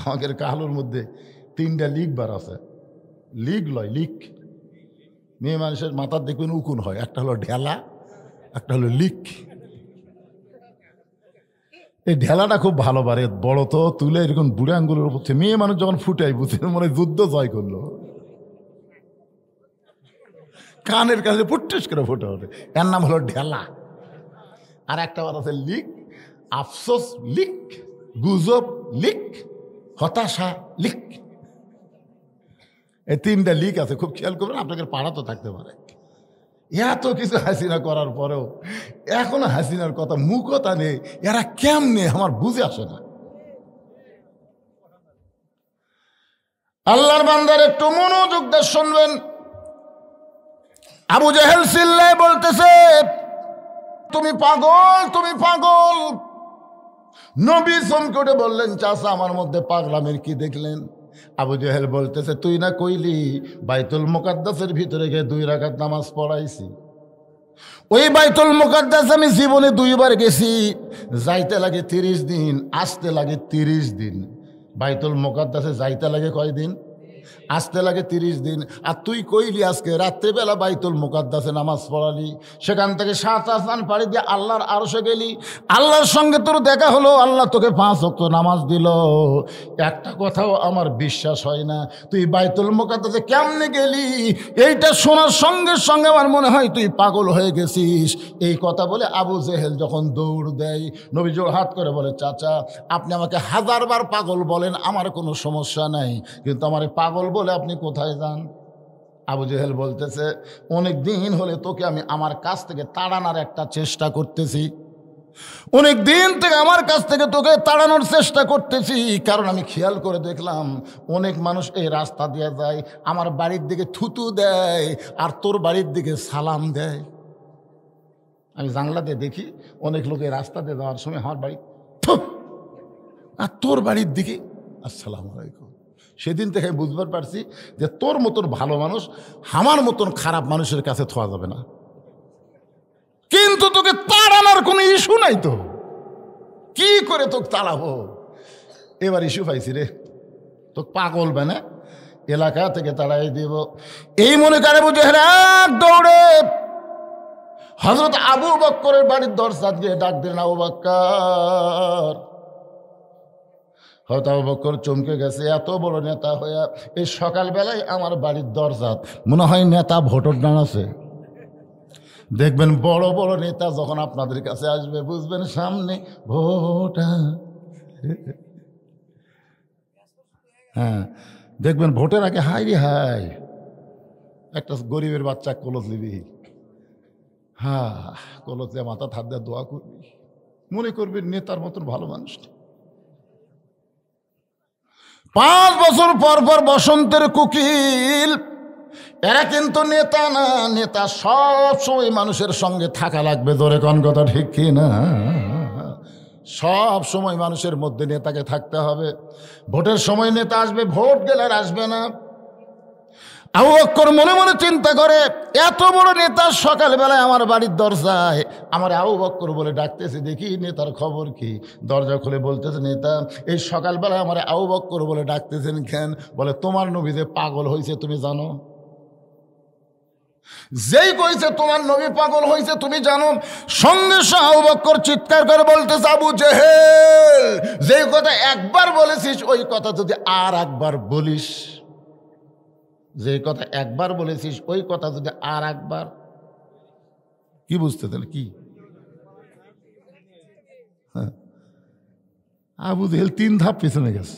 আমাদের কাহালুর মধ্যে 3টা লিক বার আছে। লিক লয়, লিক। মেয়ে মানুষের মাথার দেখবেন উকুন হয়, একটা হলো ঢেলা, একটা হলো লিক। এই ঢেলাটা খুব ভালো বারে, বড় তো তুলে এরকম বুড়ে আঙ্গুলের উপর। মেয়ে মানুষ যখন ফুটাই বুঝে মনে যুদ্ধ জয় করলো। কানের কাছে ফুটুস করে ফুটে ওঠে, এর নাম হলো ঢেলা। আর একটা বার আছে লিক, আফসোস লিক, গুজব লিক, হতাশা লিক। এই 3টা লিক আছে, খুব খেয়াল করবেন, আপনাকে পাড়া তো থাকতে পারে। এত কিছু হাসিনা করার পরেও এখনো হাসিনার কথা মুখতা নেই। এরা কেমনে আমার বুঝে আসে না। আল্লাহর বান্দার একটু মনোযোগ দিয়ে শুনবেন। আবু জেহেল চিল্লায় বলতেছে, তুমি পাগল, তুমি পাগল। নবী চমকে উঠে বললেন, চাচা আমার মধ্যে পাগলামের কি দেখলেন? আবু জেহেল বলতেছে, তুই না কইলি বাইতুল মুকাদ্দাসের ভিতরে গিয়ে 2 রাকাত নামাজ পড়াইছি। ওই বাইতুল মুকাদ্দাস আমি জীবনে 2বার গেছি। যাইতে লাগে 30 দিন, আসতে লাগে 30 দিন। বাইতুল মুকাদ্দাসে যাইতে লাগে কয় দিন? আসতে লাগে 30 দিন। আর তুই কইলি আজকে রাত্রেবেলা বাইতুল মুকাদ্দাসে নামাজ পড়ালি, সেখান থেকে 7 আসমান পাড়ি দিয়ে আল্লাহর আরশে গেলি, আল্লাহর সঙ্গে তোর দেখা হলো, আল্লাহ তোকে 5 ওয়াক্ত নামাজ দিল। একটা কথাও আমার বিশ্বাস হয় না, তুই বাইতুল মুকাদ্দাসে কেমনে গেলি? এইটা শোনার সঙ্গে সঙ্গে আমার মনে হয় তুই পাগল হয়ে গেছিস। এই কথা বলে আবু জেহেল যখন দৌড় দেয়, নবী জোড় হাত করে বলে, চাচা আপনি আমাকে 1000 বার পাগল বলেন, আমার কোনো সমস্যা নাই, কিন্তু আমার পাগল বলে আপনি কোথায় যান? আবু জেহেল বলতেছে, অনেক দিন হলে তোকে আমি আমার কাছ থেকে তাড়ানোর একটা চেষ্টা করতেছি। অনেক দিন থেকে আমার কাছ থেকে তোকে তাড়ানোর চেষ্টা করতেছি, কারণ আমি খেয়াল করে দেখলাম অনেক মানুষ এই রাস্তা দিয়ে যায়, আমার বাড়ির দিকে থুতু দেয় আর তোর বাড়ির দিকে সালাম দেয়। আমি জানলা দিয়ে দেখি অনেক লোক এই রাস্তা দিয়ে যাওয়ার সময় আমার বাড়ি থু, আর তোর বাড়ির দিকে আসসালামু আলাইকুম। সেদিন থেকে আমি বুঝবার পারছি যে তোর মতন ভালো মানুষ আমার মতন খারাপ মানুষের কাছে থোয়া যাবে না। কিন্তু তোকে তাড়ানোর কোনো ইস্যু নাই, তো কি করে তোকে তাড়াবো? এবার ইস্যু পাইছি রে, তো পাগল বানা এলাকা থেকে তাড়াই দিব। এই মনে করে বুঝে দৌড়ে হযরত আবু বকরের বাড়ির দরজা দিয়ে ডাক দিলেন, আবু বকর। হয়তো আবু বকর চমকে গেছে, এত বড় নেতা হইয়া এই সকালবেলায় আমার বাড়ির দরজা, মনে হয় নেতা ভোটর দাঁড়াছে। দেখবেন বড় বড় নেতা যখন আপনাদের কাছে আসবে বুঝবেন সামনে ভোট। হ্যাঁ, দেখবেন ভোটের আগে হাই রে হাই একটা গরিবের বাচ্চা কলস নিবি, হ্যাঁ কলস দিয়ে মাথা হাত দিয়ে দোয়া করবি, মনে করবেন নেতার মতন ভালো মানুষ। 5 বছর পর পর বসন্তের কোকিল, এরা কিন্তু নেতা না। নেতা সব সময় মানুষের সঙ্গে থাকা লাগবে, ধরে কোন কথা ঠিক কি না? সব সময় মানুষের মধ্যে নেতাকে থাকতে হবে। ভোটের সময় নেতা আসবে, ভোট গেলে আর আসবে না। আবু বকর মনে মনে চিন্তা করে, এত বড় নেতা সকালবেলায় আমার বাড়ির দরজায় আমার আবু বকর বলে ডাকতেছে, দেখি নেতার খবর কি। দরজা খুলে বলতেছে, নেতা এই সকালবেলায় আমার আবু বকর বলে ডাকতেছেন কেন? বলে, তোমার নবী যে পাগল হয়েছে তুমি জানো? যেই কইছে তোমার নবী পাগল হয়েছে তুমি জানো? সঙ্গে সঙ্গে আবু বকর চিৎকার করে বলতেছে, আবু জেহেল, যেই কথা একবার বলেছিস ওই কথা যদি আর একবার বলিস, যে কথা একবার বলেছিস ওই কথা যদি আর একবার, কি বুঝতেছেন কি? আবু জেহেল 3 ধাপ পেছনে গেছে।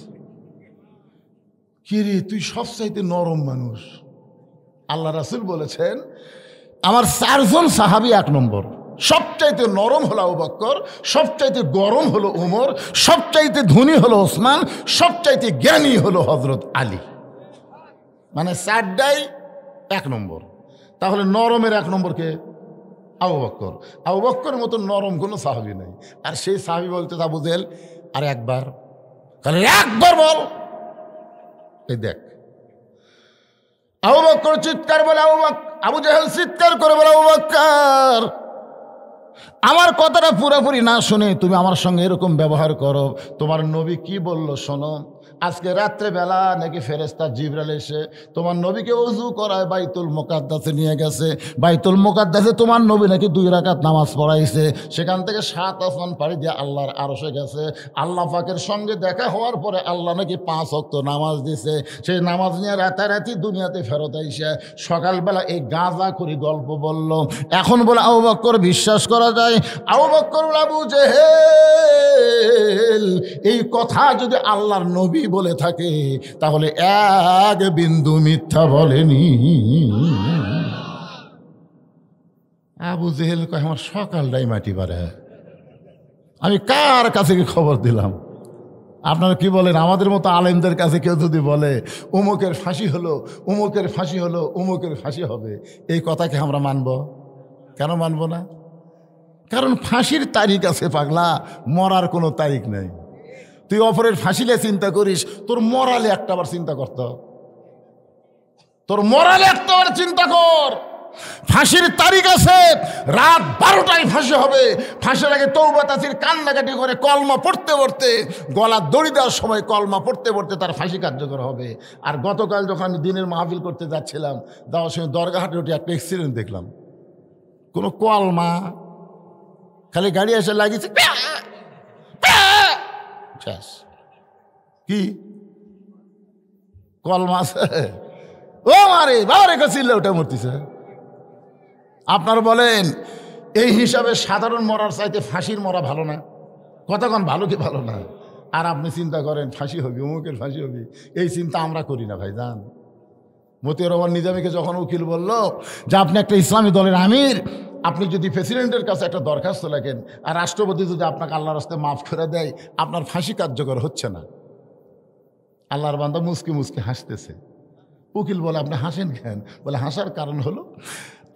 কি রে, তুই সবচাইতে নরম মানুষ। আল্লাহ রাসূল বলেছেন, আমার 4 জন সাহাবী 1 নম্বর। সবচাইতে নরম হলো আবু বকর, সবচাইতে গরম হলো উমর, সবচাইতে ধনী হলো ওসমান, সবচাইতে জ্ঞানী হলো হযরত আলী। মানে 4টাই 1 নম্বর। তাহলে নরমের 1 নম্বর কে? আবু বকর। আবু বকরের মতো নরম কোনো সাহাবী নাই। আর সেই সাহাবী বলতে আবু জেহেল, আর একবার, তাহলে একবার বল। এই দেখ, আবু বকর চিৎকার বলে, আবু জেহেল চিৎকার করে বলে, আবু বকর আমার কথাটা পুরোপুরি না শুনে তুমি আমার সঙ্গে এরকম ব্যবহার করো। তোমার নবী কি বলল শোনো। আজকে রাত্রেবেলা নাকি ফেরেশতা জিবরাইল এসে তোমার নবীকে ওযু করায় বাইতুল মুকাদ্দাসে নিয়ে গেছে। বাইতুল মুকাদ্দাসে তোমার নবী নাকি 2 রাকাত নামাজ পড়াইছে। সেখান থেকে 7 আসমান পাড়ি দিয়ে আল্লাহর আরশে গেছে। আল্লাহ পাকের সঙ্গে দেখা হওয়ার পরে আল্লাহ নাকি 5 ওয়াক্ত নামাজ দিছে। সেই নামাজ নিয়ে রাতারাতি দুনিয়াতে ফেরত আইসে সকালবেলা এই গাঁজা করে গল্প বলল। এখন বলে আবু বকর বিশ্বাস করা যায়? আবু বকর আবু জেহেল এই কথা যদি আল্লাহর নবী বলে থাকে তাহলে এক বিন্দু মিথ্যা বলেনি। আবু জেহেল কয় আমার সকালটাই মাটি পারে, আমি কার কাছে কি খবর দিলাম? আপনারা কি বলেন? আমাদের মতো আলেমদের কাছে কেউ যদি বলে উমুকের ফাঁসি হলো, উমুকের ফাঁসি হলো, উমুকের ফাঁসি হবে, এই কথাকে আমরা মানব? কেন মানব না? কারণ ফাঁসির তারিখ আছে পাগলা, মরার কোনো তারিখ নেই। তুই অপরের ফাঁসিলে চিন্তা করিস, তোর মরালে একটাবার চিন্তা করত, তোর মরালে একটাবার চিন্তা কর। ফাঁসির তারিখ আছে, রাত 12টায় ফাঁসি হবে। ফাঁসির আগে তওবা তাসির কান্নাকাটি করে কলমা পড়তে পড়তে, গলা দড়ি দেওয়ার সময় কলমা পড়তে পড়তে তার ফাঁসি কার্যকর হবে। আর গতকাল যখন আমি দিনের মাহফিল করতে যাচ্ছিলাম, যাওয়ার সময় দরগাহাটে উঠে একটা অ্যাক্সিডেন্ট দেখলাম। কোনো কলমা, খালি গাড়ি এসে লাগিয়েছে, কি কলমা আছে? ও মারে বাবারে কাছিলে ওটা মরতেছে। আপনারা বলেন এই হিসাবে সাধারণ মরার চাইতে ফাঁসির মরা ভালো না? কতক্ষণ ভালো কি ভালো না? আর আপনি চিন্তা করেন ফাঁসি হবে, অমুকের ফাঁসি হবে, এই চিন্তা আমরা করি না ভাই জান। মতিউর রহমান নিজামীকে যখন উকিল বলল যে আপনি একটা ইসলামী দলের আমির, আপনি যদি প্রেসিডেন্টের কাছে একটা দরখাস্ত লেখেন আর রাষ্ট্রপতি যদি আপনাকে আল্লাহর রাস্তায় মাফ করে দেয়, আপনার ফাঁসি কার্যকর হচ্ছে না। আল্লাহর বান্দা মুসকি মুসকি হাসতেছে। উকিল বলে আপনি হাসেন কেন? বলে হাসার কারণ হলো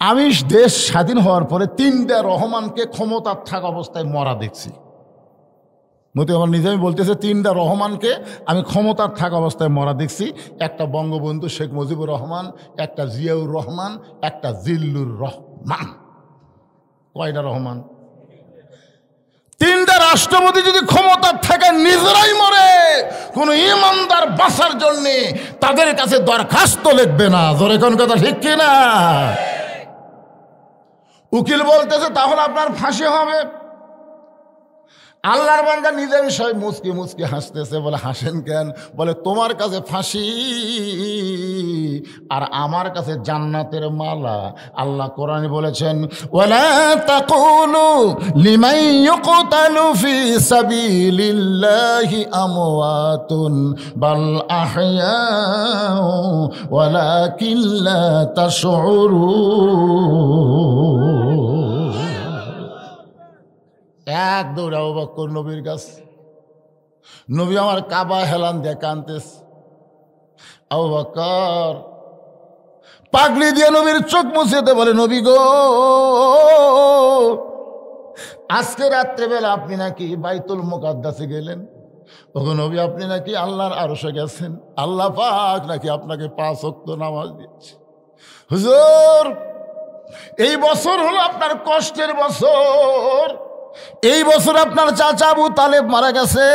আমি দেশ স্বাধীন হওয়ার পরে 3টা রহমানকে ক্ষমতার থাকা অবস্থায় মরা দেখছি। মতিউর রহমান নিজামী বলতেছে 3টা রহমানকে আমি ক্ষমতার থাকা অবস্থায় মরা দেখছি। একটা বঙ্গবন্ধু শেখ মুজিবুর রহমান, একটা জিয়াউর রহমান, একটা জিল্লুর রহমান। কয়টা রহমান? 3টা রাষ্ট্রপতি যদি ক্ষমতার থেকে নিজেরাই মরে, কোন ইমানদার বাঁচার জন্য তাদের কাছে দরখাস্ত লিখবে না। জোরে কোন কথা ঠিক কিনা? উকিল বলতেছে তাহলে আপনার ফাঁসি হবে। আল্লাহর বান্দা নিজামী সাহেব মুচকি মুচকি হাসতেছে। বলে হাসেন কেন? বলে তোমার কাছে ফাঁসি আর আমার কাছে জান্নাতের মালা। আল্লাহ কোরআনে বলেছেন ওয়ালা তাকুলু লিমান ইউকতালু ফি সাবিলিল্লাহি আমওয়াতুন বাল আহইয়াউ ওয়ালাকিন লা তাশউরুন। এক দৌড় আবু বকর নবীর কাছে। নবী আমার কাবা হেলান দিয়ে কাঁদতেছে। আবু বকর পাগড়ি দিয়ে নবীর চোখ মুছেতে বলে নবী গো, আজকে রাত্রেবেলা আপনি নাকি বাইতুল মুকাদ্দাসে গেলেন। ওগো নবী আপনি নাকি আল্লাহর আরশে গেছেন। আল্লাহ পাক নাকি আপনাকে 5 ওয়াক্ত নামাজ দিয়েছে। হুজুর এই বছর হলো আপনার কষ্টের বছর। এই বছর আপনার চাচা আবু তালেব মারা গেছে।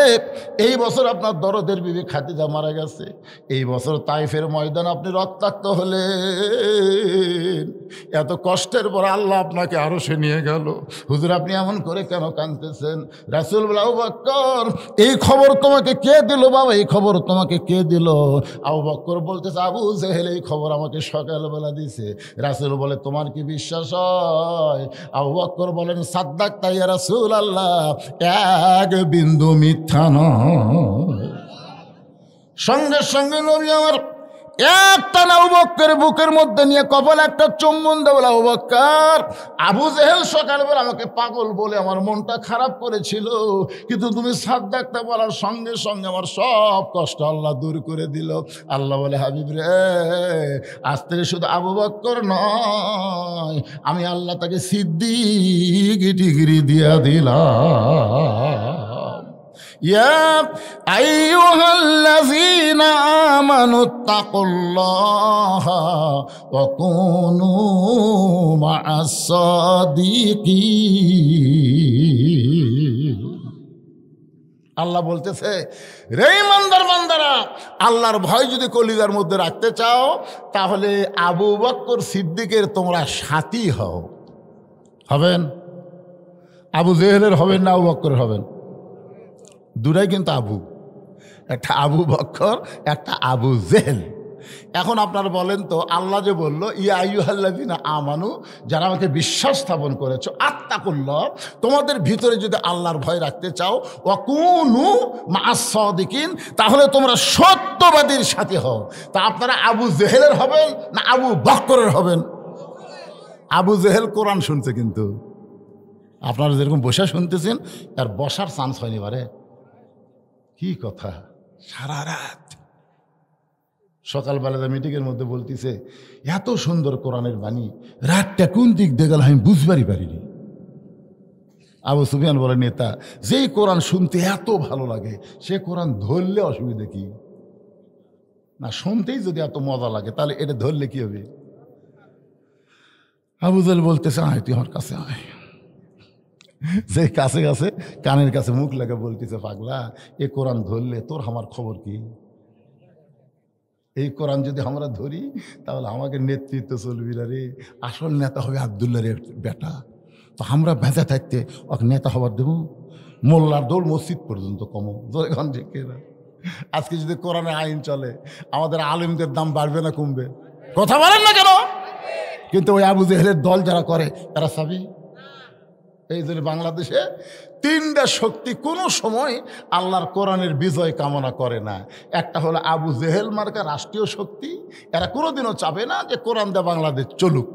এই বছর আপনার দরদের বিবি খাদিজা মারা গেছে। এই বছর তাইফের ময়দান আপনি রক্তাক্ত হলেন। এত কষ্টের পর আল্লাহ আপনাকে আরশে নিয়ে গেল। হুজুর আপনি এমন করে কেন কাঁদতেছেন? রাসূল বলে আবু বকর এই খবর তোমাকে কে দিল বাবা? এই খবর তোমাকে কে দিল? আবু বকর বলতেছে আবু জেহেল এই খবর আমাকে সকালবেলা দিছে। রাসূল বলে তোমার কি বিশ্বাস হয়? আবু বকর বলেন সাদ্দাকতা ইয়া রাসূলুল্লাহ, এক বিন্দু মিথ্যা নয়। সঙ্গে সঙ্গে নবী আমার একটা আবু বকরের বুকের মধ্যে নিয়ে কপাল একটা চুম্বন দেবল। আবু বকর আবু জেহেল সকালবেলা আমাকে পাগল বলে আমার মনটা খারাপ করেছিল, কিন্তু তুমি সাদ্দাকতা বলার সঙ্গে সঙ্গে আমার সব কষ্ট আল্লাহ দূর করে দিল। আল্লাহ বলে হাবিব রে, আজ থেকে শুধু আবু বকর নয়, আমি আল্লাহ তাকে সিদ্দিক ডিগ্রি দিয়া দিলাম। ইয়া আইয়ুহাল্লাযীনা আমানু আমানুত্তাকুল্লাহা ওয়া কুনু মা'আস সাদিকিন। আল্লাহ বলতেছে, রে ইমানদার বান্দারা, আল্লাহর ভয় যদি কলিজার মধ্যে রাখতে চাও তাহলে আবু বকর সিদ্দিকের তোমরা সাথী হও। হবেন? আবু জেহেলের হবেন না আবু বকরের হবেন? দুটাই কিন্তু আবু, একটা আবু বকর, একটা আবু জেহেল। এখন আপনারা বলেন তো, আল্লাহ যে বলল ইয়া আইয়ুহাল্লাযিনা আমানু, যারা আমাকে বিশ্বাস স্থাপন করেছো, আত্তাকুল্লাহ, তোমাদের ভিতরে যদি আল্লাহর ভয় রাখতে চাও, ওয়া কুনু মা'আস সাদিকিন, তাহলে তোমরা সত্যবাদীর সাথে হও। তা আপনারা আবু জেহেলের হবেন না আবু বকরের হবেন? আবু জেহেল কোরআন শুনছে, কিন্তু আপনারা যেরকম বসে শুনতেছেন আর বসার চান্স হয়নি। বারে কি কথা, সারা রাত সকালবেলা মিটিংয়ের মধ্যে বলতেছে এত সুন্দর কোরআনের বাণী, রাতটা কোন দিক দিয়ে গেল আমি বুঝবারই পারিনি। আবু সুফিয়ান বলে, নেতা, যেই কোরআন শুনতে এত ভালো লাগে সে কোরআন ধরলে অসুবিধা কি? না, শুনতেই যদি এত মজা লাগে তাহলে এটা ধরলে কি হবে? আবু জেহেল বলতেছে, আয় তুই আমার কাছে আয়। যে কাছে কাছে কানের কাছে মুখ লাগা বলতেছে, পাগলা, এ কোরআন ধরলে তোর আমার খবর কি? এই কোরআন যদি আমরা ধরি তাহলে আমাকে নেতৃত্ব চলবি না রে, আসল নেতা হবে আব্দুল্লাহ রে বেটা। তো আমরা ভেজা থাকতে ওকে নেতা হবার দেবো? মোল্লার দৌড় মসজিদ পর্যন্ত কমো। এখন ঠিক না? আজকে যদি কোরআনের আইন চলে আমাদের আলেমদের দাম বাড়বে না কমবে? কথা বলেন না কেন? কিন্তু ওই আবু জেহেলের দল যারা করে তারা সাবি। এই জন্য বাংলাদেশে তিনটা শক্তি কোনো সময় আল্লাহর কোরআনের বিজয় কামনা করে না। একটা হলো আবু জেহেল মার্কা রাষ্ট্রীয় শক্তি, এরা কোনোদিনও চাবে না যে কোরআন দিয়ে বাংলাদেশ চলুক।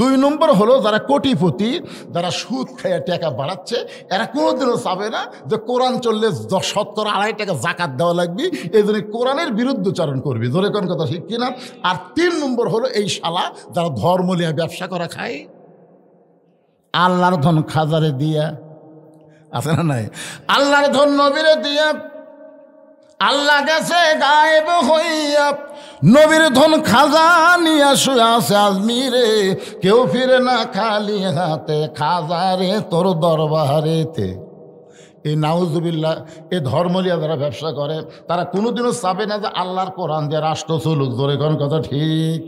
2 নম্বর হলো যারা কোটিপতি, যারা সুদ খেয়ে টাকা বাড়াচ্ছে, এরা কোনোদিনও চাবে না যে কোরআন চললে 2.5 টাকা জাকাত দেওয়া লাগবে, এই জন্য কোরআনের বিরুদ্ধচারণ করবি। জোরে কোন কথা, ঠিক কিনা? আর 3 নম্বর হলো এই শালা যারা ধর্ম নিয়ে ব্যবসা করা খায়, আল্লাহর ধন খাজারে দিয়া, আছে না নাই? আল্লাহর ধন নবীরে দিয়া, আল্লাহ গেছে গায়েব হইয়া, নবীর ধন খাজা নিয়া শুয়ে আছে আজমিরে, কেউ ফিরে না খালি হাতে, খাজারে তোর দরবারেতে। এই নাউজুবিল্লাহ, এই ধর্ম নিয়ে যারা ব্যবসা করে তারা কোনোদিনও চাবে না যে আল্লাহর কোরআন দিয়ে রাষ্ট্র চলুক। জোরে কোন কথা, ঠিক?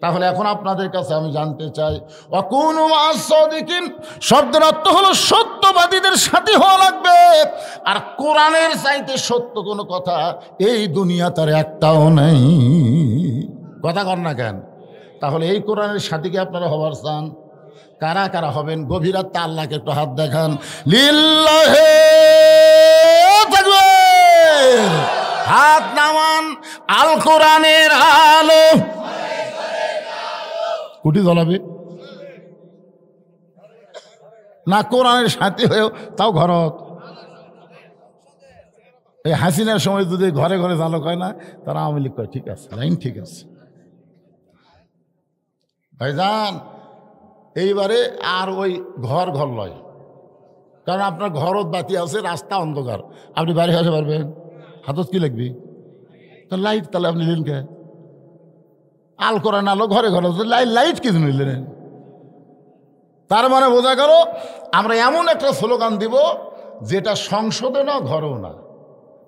তাহলে এখন আপনাদের কাছে আমি জানতে চাই, ওয়াকুনু মা'আস সাদিকিন শব্দের অর্থ হলো সত্যবাদীদের সাথে হওয়া লাগবে। আর কোরআনের চাইতে সত্য কোনো কথা এই দুনিয়া তার একটাও নেই। কথা কর না কেন? তাহলে এই কোরআনের সাথে কি আপনারা হবার চান? কারা কারা হবেন? গভীর রাতে আল্লাহকে একটু হাত দেখান। লিল্লাহি তাকবীর, হাত নামান। আল কোরআনের আলো কুটি জ্বলাবে না, কোরআনের সাথী হয়েও তাও ঘরত। এই হাসিনার সময় যদি ঘরে ঘরে চালক হয় না, তারা আওয়ামী লীগ কয় ঠিক আছে, লাইন ঠিক আছে। ভাইজান, এইবারে আর ওই ঘর ঘর লয়, কারণ আপনার ঘরত বাতি আছে, রাস্তা অন্ধকার, আপনি বাইরে আসতে পারবেন? হাতত কি লাগবে? তো লাইট, তাহলে আপনি নিলেন কে? আল কোরআন আলো ঘরে ঘরে, লাইট কি নিলেন? তার মানে বোঝা গেল আমরা এমন একটা স্লোগান দিব যেটা সংসদে না, ঘরেও না।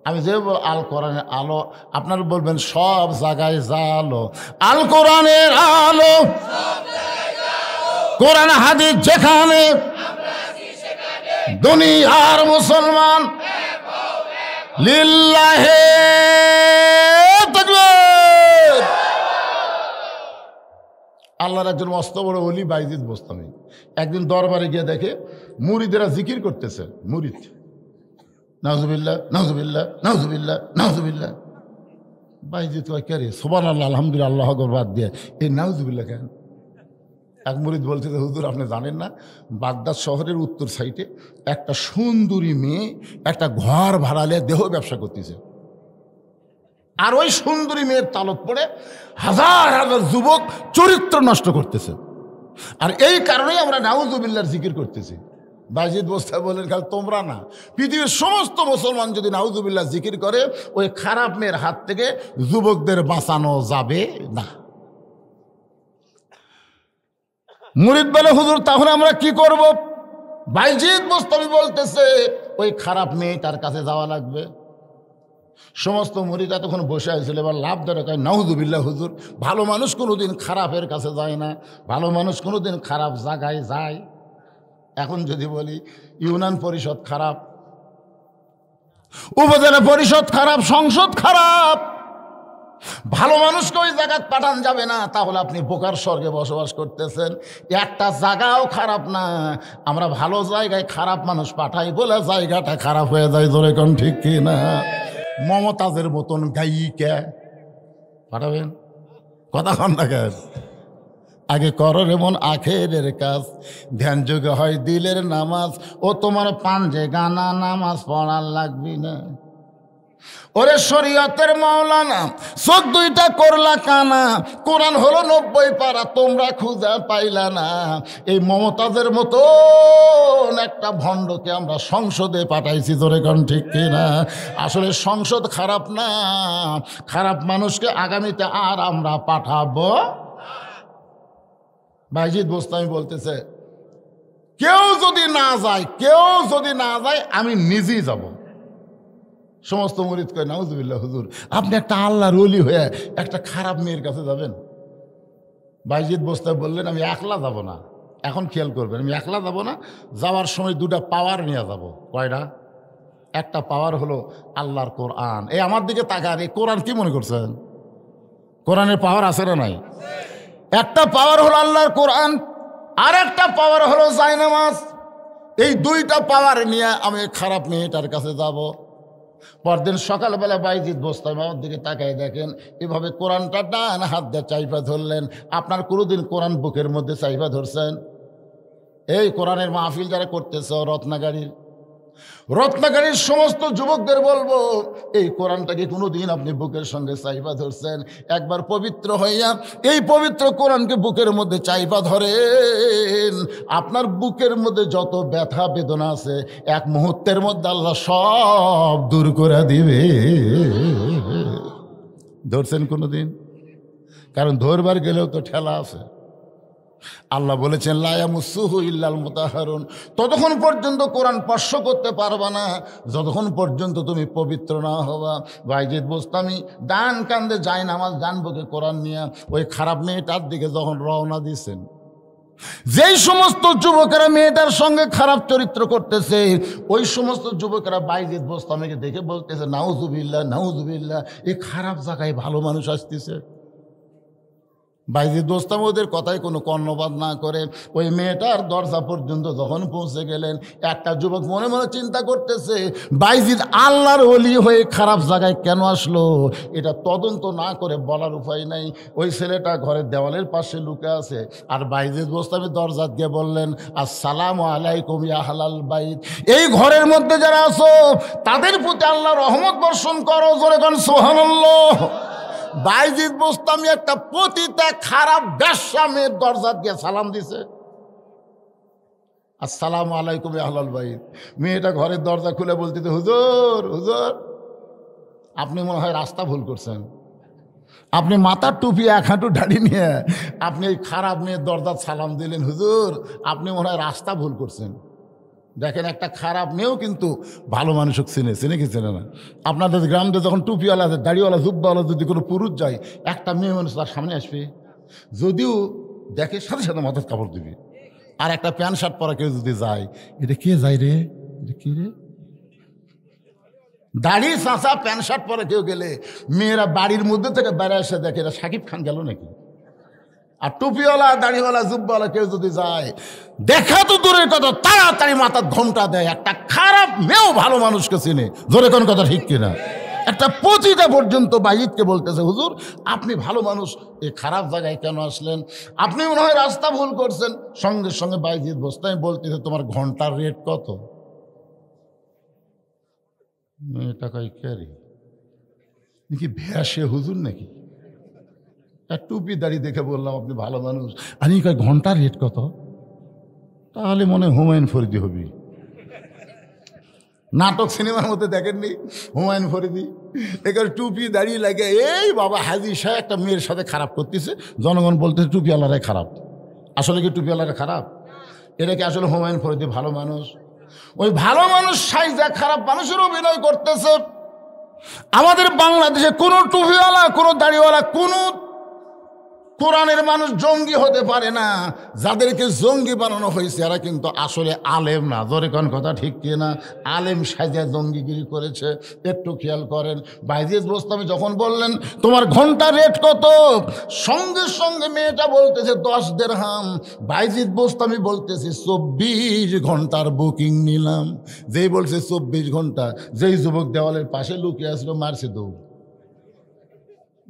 আমি যে আল কোরআনের আলো, আপনারা বলবেন সব জায়গায় জালো, আল কোরআনের আলো, কোরআন হাদিস যেখানে, দুনিয়ার মুসলমান লিল্লাহি তাকবীর। আল্লাহর একজন মস্ত বড় ওলি বাইজিদ বোস্তামি একদিন দরবারে গিয়ে দেখে মুরিদেরা জিকির করতেছে। মুরিদ নাউজুবিল্লাহ নাউজুবিল্লাহ নাউজুবিল্লাহ নাউজুবিল্লাহ। বাইজিদ কয়, কে রে? সুবহানাল্লাহ আলহামদুলিল্লাহ আল্লাহু আকবার বাদ দিয়ে এই নাউজুবিল্লাহ কেন? এক মুরিদ বলছে, হুজুর আপনি জানেন না, বাগদাদ শহরের উত্তর সাইডে একটা সুন্দরী মেয়ে একটা ঘর ভাড়ালে দেহ ব্যবসা করতেছে, আর ওই সুন্দরী মেয়ের তালত পড়ে হাজার হাজার যুবক চরিত্র নষ্ট করতেছে। আর এই কারণেই আমরা নাউজুবিল্লাহর জিকির করতেছি। বাইজিদ বোস্তামি বললেন খালি তোমরা না, পৃথিবীর সমস্ত মুসলমান যদি নাউজুবিল্লাহ জিকির করে ওই খারাপ মেয়ের হাত থেকে যুবকদের বাঁচানো যাবে না। মুরিদ বলে হুজুর তাহলে আমরা কি করব? বাইজিদ বোস্তামি বলতেছে ওই খারাপ মেয়েটার কাছে যাওয়া লাগবে। সমস্ত মুরিদা তখন বসে আসছিল, এবার লাভ ধরে কয় নাউজুবিল্লাহ হুজুর, ভালো মানুষ কোনোদিন খারাপের কাছে যায় না, ভালো মানুষ কোনোদিন খারাপ জায়গায় যায়। এখন যদি বলি ইউনিয়ন পরিষদ খারাপ, উপজেলা পরিষদ খারাপ, সংসদ খারাপ, ভালো মানুষকে ওই জায়গায় পাঠান যাবে না, তাহলে আপনি বোকার স্বর্গে বসবাস করতেছেন। একটা জায়গাও খারাপ না, আমরা ভালো জায়গায় খারাপ মানুষ পাঠাই বলে জায়গাটা খারাপ হয়ে যায়। জোরে কোন ঠিক কি না? মমতাজের মতন গায়িকা পাঠাবেন? কথা কন না কেন? আগে করো এমন আখেরের কাজ, ধ্যান যোগে হয় দিলের নামাজ। ও তোমার পাঞ্জে গানা নামাজ পড়ার লাগবি না। ওরে শরীয়তের মাওলানা, চোখ দুইটা করলা কানা, কোরআন হলো 90 পারা, তোমরা খুঁজা পাইলা না। এই মমতাজের মতো একটা ভণ্ডকে আমরা সংসদে পাঠাইছি। ধরে কোন ঠিক কিনা? আসলে সংসদ খারাপ না, খারাপ মানুষকে আগামীতে আর আমরা পাঠাবো। বাইজিদ বোস্তামি বলতেছে কেউ যদি না যায় আমি নিজেই যাব। সমস্ত মুরিদ কয় নাউজুবিল্লাহ হুজুর, আপনি একটা আল্লাহর ওলি হয়ে একটা খারাপ মেয়ের কাছে যাবেন? বাইজিদ বোস্তামি বললেন আমি একলা যাব না। এখন খেয়াল করবেন, আমি একলা যাব না, যাওয়ার সময় দুটা পাওয়ার নিয়ে যাব। কয়টা? একটা পাওয়ার হলো আল্লাহর কোরআন। এই আমার দিকে তাকান, এই কোরআন কি মনে করছেন? কোরআনের পাওয়ার আছে না নাই? একটা পাওয়ার হলো আল্লাহর কোরআন, আর একটা পাওয়ার হলো জায়নামাজ। এই দুইটা পাওয়ার নিয়ে আমি খারাপ মেয়েটার কাছে যাব। পরদিন সকালবেলা বাইজিদ বোস্তামি আমার দিকে তাকায় দেখেন, এভাবে কোরআনটা ডান হাত দিয়ে চাইপা ধরলেন। আপনার কোনোদিন কোরআন বুকের মধ্যে চাইপা ধরছেন? এই কোরআনের মাহফিল যারা করতেছে রত্নাগাড়ির সমস্ত যুবকদের বলবো, এই কোরআনটাকে কোনোদিন আপনি বুকের সঙ্গে চাইপা ধরছেন? একবার পবিত্র হইয়া এই পবিত্র কোরআনকে বুকের মধ্যে চাইপা ধরেন, আপনার বুকের মধ্যে যত ব্যথা বেদনা আছে এক মুহূর্তের মধ্যে আল্লাহ সব দূর করে দিবে। ধরছেন কোনোদিন? কারণ ধরবার গেলেও তো ঠেলা আছে। আল্লাহ বলেছেন লা ইয়ামাসসুহু ইল্লাল মুতাহহারুন। ততক্ষণ পর্যন্ত কোরআন স্পর্শ করতে পারবা না যতক্ষণ পর্যন্ত তুমি পবিত্র না হবা। বাইজিদ বোস্তামি ডান কান্দে যায় নামাজ, ডান বুকে কোরআন নিয়ে ওই খারাপ মেয়েটার দিকে যখন রওনা দিয়েছেন, যেই সমস্ত যুবকেরা মেয়েটার সঙ্গে খারাপ চরিত্র করতেছে ওই সমস্ত যুবকেরা বাইজিদ বোস্তামিকে দেখে বলতেছে নাউজুবিল্লাহ নাউজুবিল্লাহ, এই খারাপ জায়গায় ভালো মানুষ আসতেছে। বাইজিদ বোস্তামি ওদের কথায় কোনো কর্ণপাত না করে ওই মেয়েটার দরজা পর্যন্ত যখন পৌঁছে গেলেন, একটা যুবক মনে মনে চিন্তা করতেছে বাইজিদ আল্লাহর ওলি হয়ে খারাপ জায়গায় কেন আসলো। এটা তদন্ত না করে বলার উপায় নাই। ওই ছেলেটা ঘরের দেওয়ালের পাশে লুকে আছে, আর বাইজিদ বোস্তামি দরজা দিয়ে বললেন আসসালামু আলাইকুম ইয়া আহলাল বাইত, এই ঘরের মধ্যে যারা আছো তাদের প্রতি আল্লাহ রহমত বর্ষণ করো। জোরে কোন সুবহানাল্লাহ। বাইজিদ বোস্তামি একটা পতিতা খারাপ বেশ্যা মেয়ের দরজা দিয়ে সালাম দিছে, আসসালামু আলাইকুম ইয়া আহলাল বাইত। মেয়েটা ঘরের দরজা খুলে বলতেছে হুজুর হুজুর, আপনি মনে হয় রাস্তা ভুল করছেন। আপনি মাথার টুপি এক হাঁটু দাড়ি নিয়ে আপনি এই খারাপ মেয়ের দরজা সালাম দিলেন। হুজুর আপনি মনে হয় রাস্তা ভুল করছেন। দেখেন একটা খারাপ মেয়েও কিন্তু ভালো মানুষকে চিনে কি চেনে না? আপনাদের গ্রামে যখন টুপিওয়ালা দাড়িওয়ালা জুব্বাওয়ালা যদি কোনো পুরুষ যায়, একটা মেয়ে মানুষ তার সামনে আসবে, যদিও দেখে সাথে সাথে মাথার কাপড় দিবে। আর একটা প্যান্ট শার্ট পরা কেউ যদি যায়, এটা কে যায় রে, এটা কি রে? দাড়ি চাঁচা প্যান্ট শার্ট পরে কেউ গেলে মেয়েরা বাড়ির মধ্যে থেকে বেড়ে এসে দেখে এটা শাকিব খান গেল নাকি। আর টুপিওয়ালা দাড়িওয়ালা জুব্বাওয়ালা কেউ যদি যায়, দেখা তো দূরের কথা তাড়াতাড়ি মাথার ঘোমটা দেয়। একটা খারাপ মেয়েও ভালো মানুষকে চিনে। জোরে কোন কথা ঠিক কিনা? একটা পতিতা পর্যন্ত বাইজিদকে বলতেছে হুজুর আপনি ভালো মানুষ, এই খারাপ জায়গায় কেন আসলেন? আপনি মনে হয় রাস্তা ভুল করছেন। সঙ্গে সঙ্গে বাইজিদ বোস্তামি বলতেছে তোমার ঘন্টার রেট কত? মেয়েটা কই কে রে, নাকি ভ্যাসে হুজুর নাকি? টুপি দাড়ি দেখে বললাম আপনি ভালো মানুষ। আমি কয় ঘন্টার রেট কত? তাহলে মনে হুমায়ুন ফরিদি হবি। নাটক সিনেমার মধ্যে দেখেননি হুমায়ুন ফরিদি এখানে টুপি দাঁড়িয়ে লাগে এই বাবা হাজি সাহেব একটা মেয়ের সাথে খারাপ করতেছে, জনগণ বলতেছে টুপিওয়ালারাই খারাপ। আসলে কি টুপিওয়ালারা খারাপ? এটা কি আসলে হুমায়ুন ফরিদি ভালো মানুষ? ওই ভালো মানুষ সাইজা খারাপ মানুষের অভিনয় করতেছে। আমাদের বাংলাদেশে কোনো টুপিওয়ালা, কোনো দাড়িওয়ালা, কোনো কোরআনের মানুষ জঙ্গি হতে পারে না। যাদেরকে জঙ্গি বানানো হয়েছে এরা কিন্তু আসলে আলেম না। ধরে কোন কথা ঠিক কিনা? আলেম সাজা জঙ্গিগিরি করেছে। একটু খেয়াল করেন, বাইজিদ বোস্তামি যখন বললেন তোমার ঘন্টা রেট কত, সঙ্গে সঙ্গে মেয়েটা বলতেছে 10 দিরহাম। বাইজিদ বোস্তামি বলতেছে 24 ঘন্টার বুকিং নিলাম। যেই বলছে 24 ঘন্টা, যেই যুবক দেওয়ালের পাশে লুকিয়ে আসলো মারছে দৌড়।